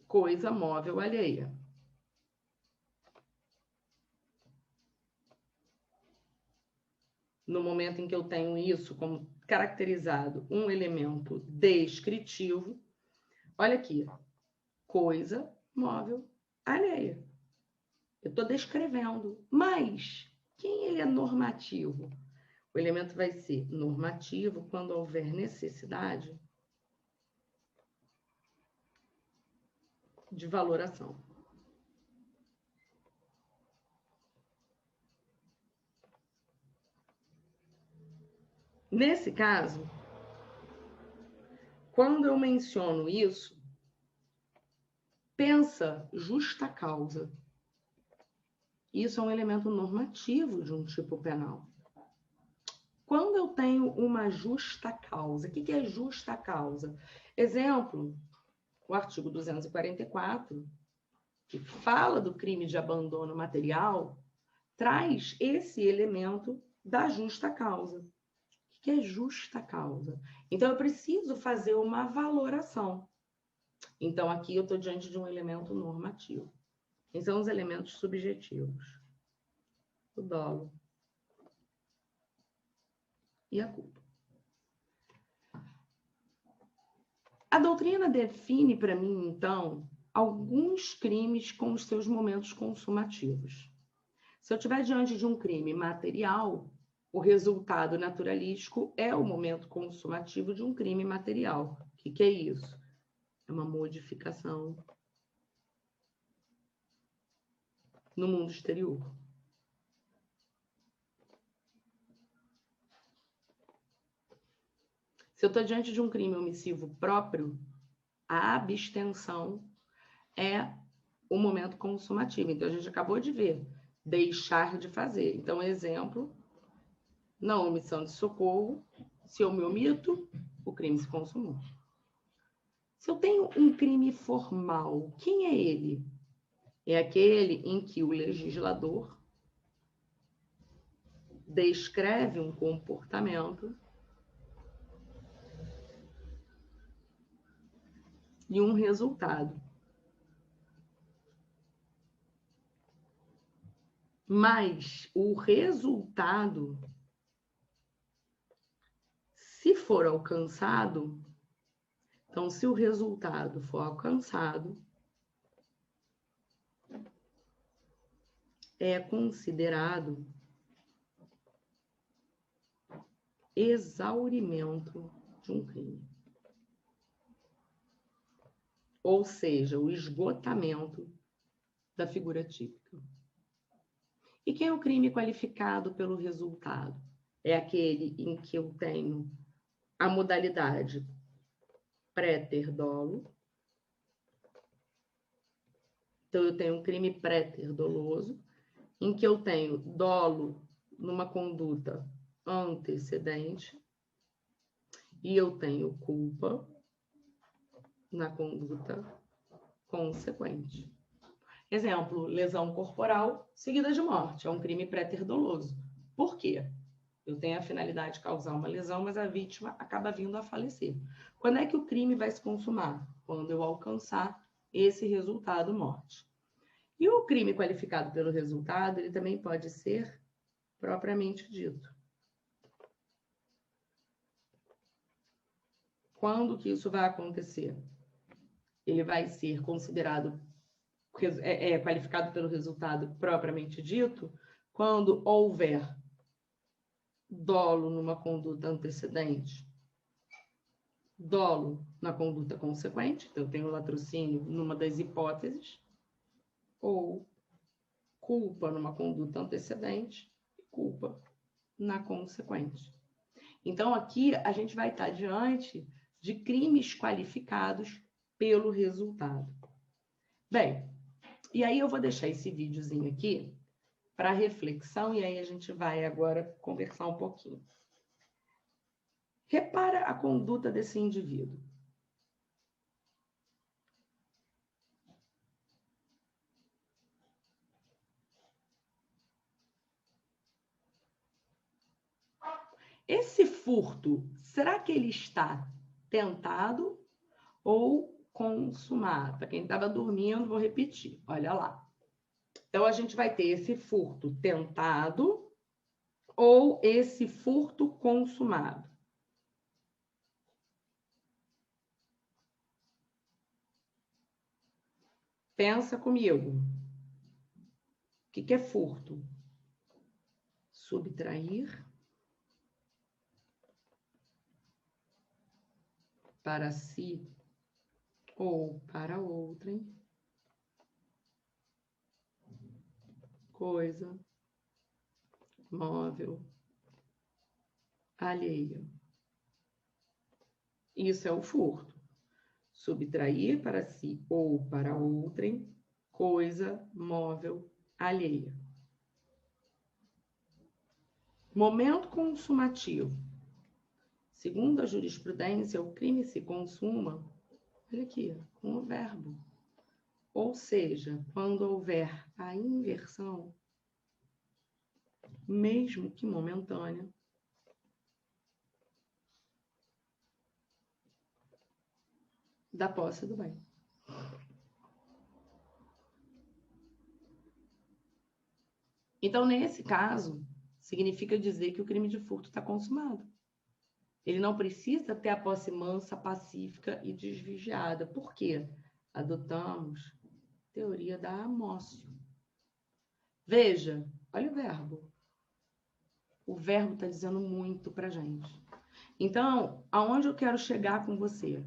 coisa móvel alheia. No momento em que eu tenho isso como caracterizado um elemento descritivo, olha aqui, coisa móvel alheia. Eu estou descrevendo, mas quem ele é normativo? O elemento vai ser normativo quando houver necessidade de valoração. Nesse caso, quando eu menciono isso, pensa justa causa. Isso é um elemento normativo de um tipo penal. Quando eu tenho uma justa causa, o que é justa causa? Exemplo, o artigo 244, que fala do crime de abandono material, traz esse elemento da justa causa. O que é justa causa? Então, eu preciso fazer uma valoração. Então, aqui eu estou diante de um elemento normativo. Quem são os elementos subjetivos? O dolo e a culpa. A doutrina define para mim, então, alguns crimes com os seus momentos consumativos. Se eu estiver diante de um crime material, o resultado naturalístico é o momento consumativo de um crime material. O que é isso? É uma modificação no mundo exterior. Se eu estou diante de um crime omissivo próprio, a abstenção é o momento consumativo. Então, a gente acabou de ver, deixar de fazer. Então, exemplo, na omissão de socorro, se eu me omito, o crime se consumou. Se eu tenho um crime formal, quem é ele? É aquele em que o legislador descreve um comportamento e um resultado. Mas o resultado, se for alcançado, então, se o resultado for alcançado, é considerado exaurimento de um crime. Ou seja, o esgotamento da figura típica. E quem é o crime qualificado pelo resultado? É aquele em que eu tenho a modalidade pré-ter dolo Então, eu tenho um crime pré-ter doloso, em que eu tenho dolo numa conduta antecedente e eu tenho culpa na conduta consequente. Exemplo, lesão corporal seguida de morte. É um crime pré-ter doloso. Por quê? Eu tenho a finalidade de causar uma lesão, mas a vítima acaba vindo a falecer. Quando é que o crime vai se consumar? Quando eu alcançar esse resultado, morte. E o crime qualificado pelo resultado, ele também pode ser propriamente dito. Quando que isso vai acontecer? Ele vai ser considerado qualificado pelo resultado propriamente dito quando houver dolo numa conduta antecedente, dolo na conduta consequente, então eu tenho latrocínio numa das hipóteses, ou culpa numa conduta antecedente e culpa na consequente. Então, aqui a gente vai estar diante de crimes qualificados pelo resultado. Bem, e aí eu vou deixar esse videozinho aqui para reflexão e aí a gente vai agora conversar um pouquinho. Repara a conduta desse indivíduo. Esse furto, será que ele está tentado ou consumado? Para quem estava dormindo, vou repetir. Olha lá. Então, a gente vai ter esse furto tentado ou esse furto consumado. Pensa comigo. O que é furto? Subtrair para si ou para outrem coisa móvel alheia. Isso é o furto. Subtrair para si ou para outrem coisa móvel alheia. Momento consumativo. Segundo a jurisprudência, o crime se consuma, olha aqui, com o verbo. Ou seja, quando houver a inversão, mesmo que momentânea, da posse do bem. Então, nesse caso, significa dizer que o crime de furto está consumado. Ele não precisa ter a posse mansa, pacífica e desvigiada. Por quê? Adotamos a teoria da amócio. Veja, olha o verbo. O verbo está dizendo muito para a gente. Então, aonde eu quero chegar com você?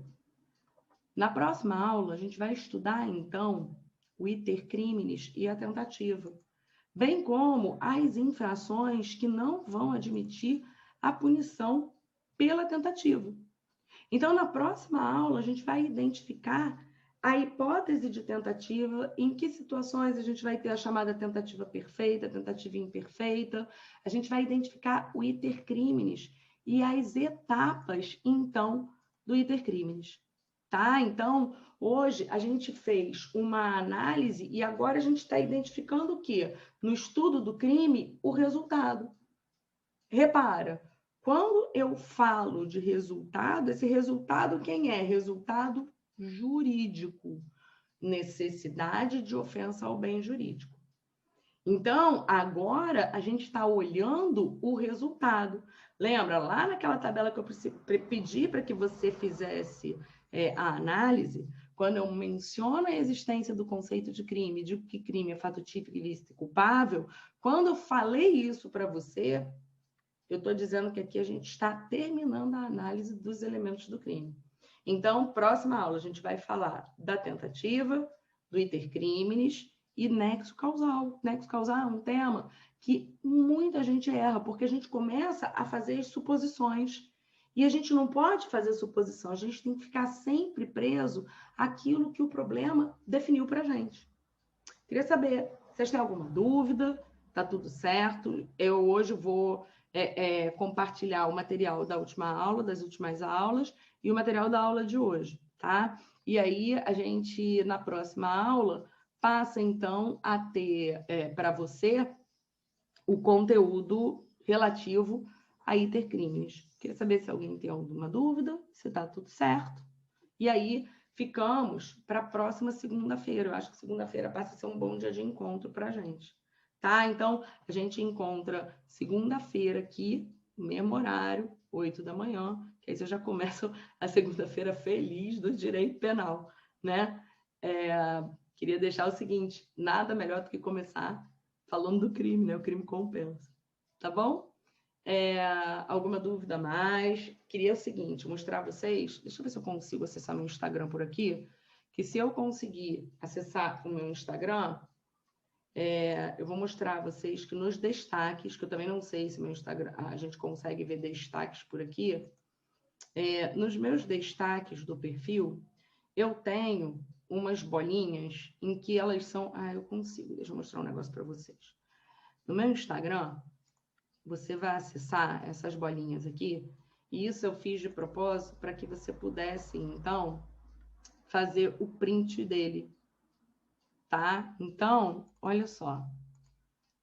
Na próxima aula, a gente vai estudar, então, o iter criminis e a tentativa, bem como as infrações que não vão admitir a punição pela tentativa. Então, na próxima aula, a gente vai identificar a hipótese de tentativa, em que situações a gente vai ter a chamada tentativa perfeita, tentativa imperfeita, a gente vai identificar o iter criminis e as etapas, então, do iter criminis. Tá? Então, hoje a gente fez uma análise e agora a gente está identificando o quê? No estudo do crime, o resultado. Repara, quando eu falo de resultado, esse resultado quem é? Resultado jurídico. Necessidade de ofensa ao bem jurídico. Então, agora a gente está olhando o resultado. Lembra, lá naquela tabela que eu pedi para que você fizesse a análise, quando eu menciono a existência do conceito de crime, de que crime é fato típico, ilícito e culpável, quando eu falei isso para você, eu estou dizendo que aqui a gente está terminando a análise dos elementos do crime. Então, próxima aula, a gente vai falar da tentativa, do iter criminis e nexo causal. Nexo causal é um tema que muita gente erra, porque a gente começa a fazer as suposições. E a gente não pode fazer suposição, a gente tem que ficar sempre preso àquilo que o problema definiu para a gente. Queria saber, vocês têm alguma dúvida? Tá tudo certo? Eu hoje vou compartilhar o material da última aula, das últimas aulas, e o material da aula de hoje, tá? E aí, a gente, na próxima aula, passa, então, a ter para você o conteúdo relativo a intercrimes. Queria saber se alguém tem alguma dúvida, se está tudo certo. E aí, ficamos para a próxima segunda-feira. Eu acho que segunda-feira passa a ser um bom dia de encontro para a gente. Tá? Então, a gente encontra segunda-feira aqui, no mesmo horário, 8 da manhã, que aí você já começa a segunda-feira feliz do direito penal, né? Queria deixar o seguinte, nada melhor do que começar falando do crime, né? O crime compensa. Tá bom? Alguma dúvida a mais? Queria o seguinte, mostrar a vocês, deixa eu ver se eu consigo acessar meu Instagram por aqui, que se eu conseguir acessar o meu Instagram, eu vou mostrar a vocês que nos destaques, que eu também não sei se meu Instagram, a gente consegue ver destaques por aqui, nos meus destaques do perfil, eu tenho umas bolinhas em que elas são... eu consigo, deixa eu mostrar um negócio para vocês. No meu Instagram, você vai acessar essas bolinhas aqui, e isso eu fiz de propósito para que você pudesse, então, fazer o print dele, tá? Então, olha só.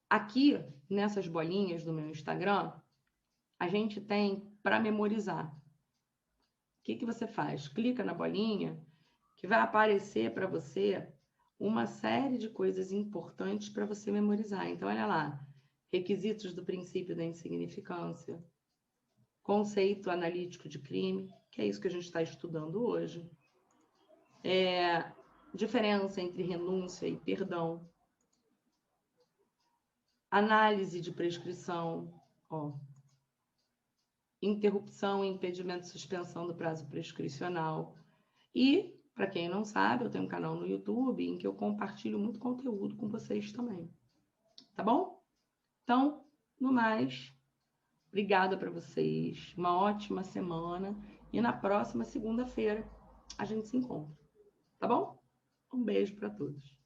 Aqui, nessas bolinhas do meu Instagram, a gente tem para memorizar. O que você faz? Clica na bolinha, que vai aparecer para você uma série de coisas importantes para você memorizar. Então, olha lá. Requisitos do princípio da insignificância, conceito analítico de crime, que é isso que a gente está estudando hoje, diferença entre renúncia e perdão, análise de prescrição, interrupção, impedimento e suspensão do prazo prescricional. E, para quem não sabe, eu tenho um canal no YouTube em que eu compartilho muito conteúdo com vocês também. Tá bom? Então, no mais, obrigada para vocês, uma ótima semana e na próxima segunda-feira a gente se encontra, tá bom? Um beijo para todos.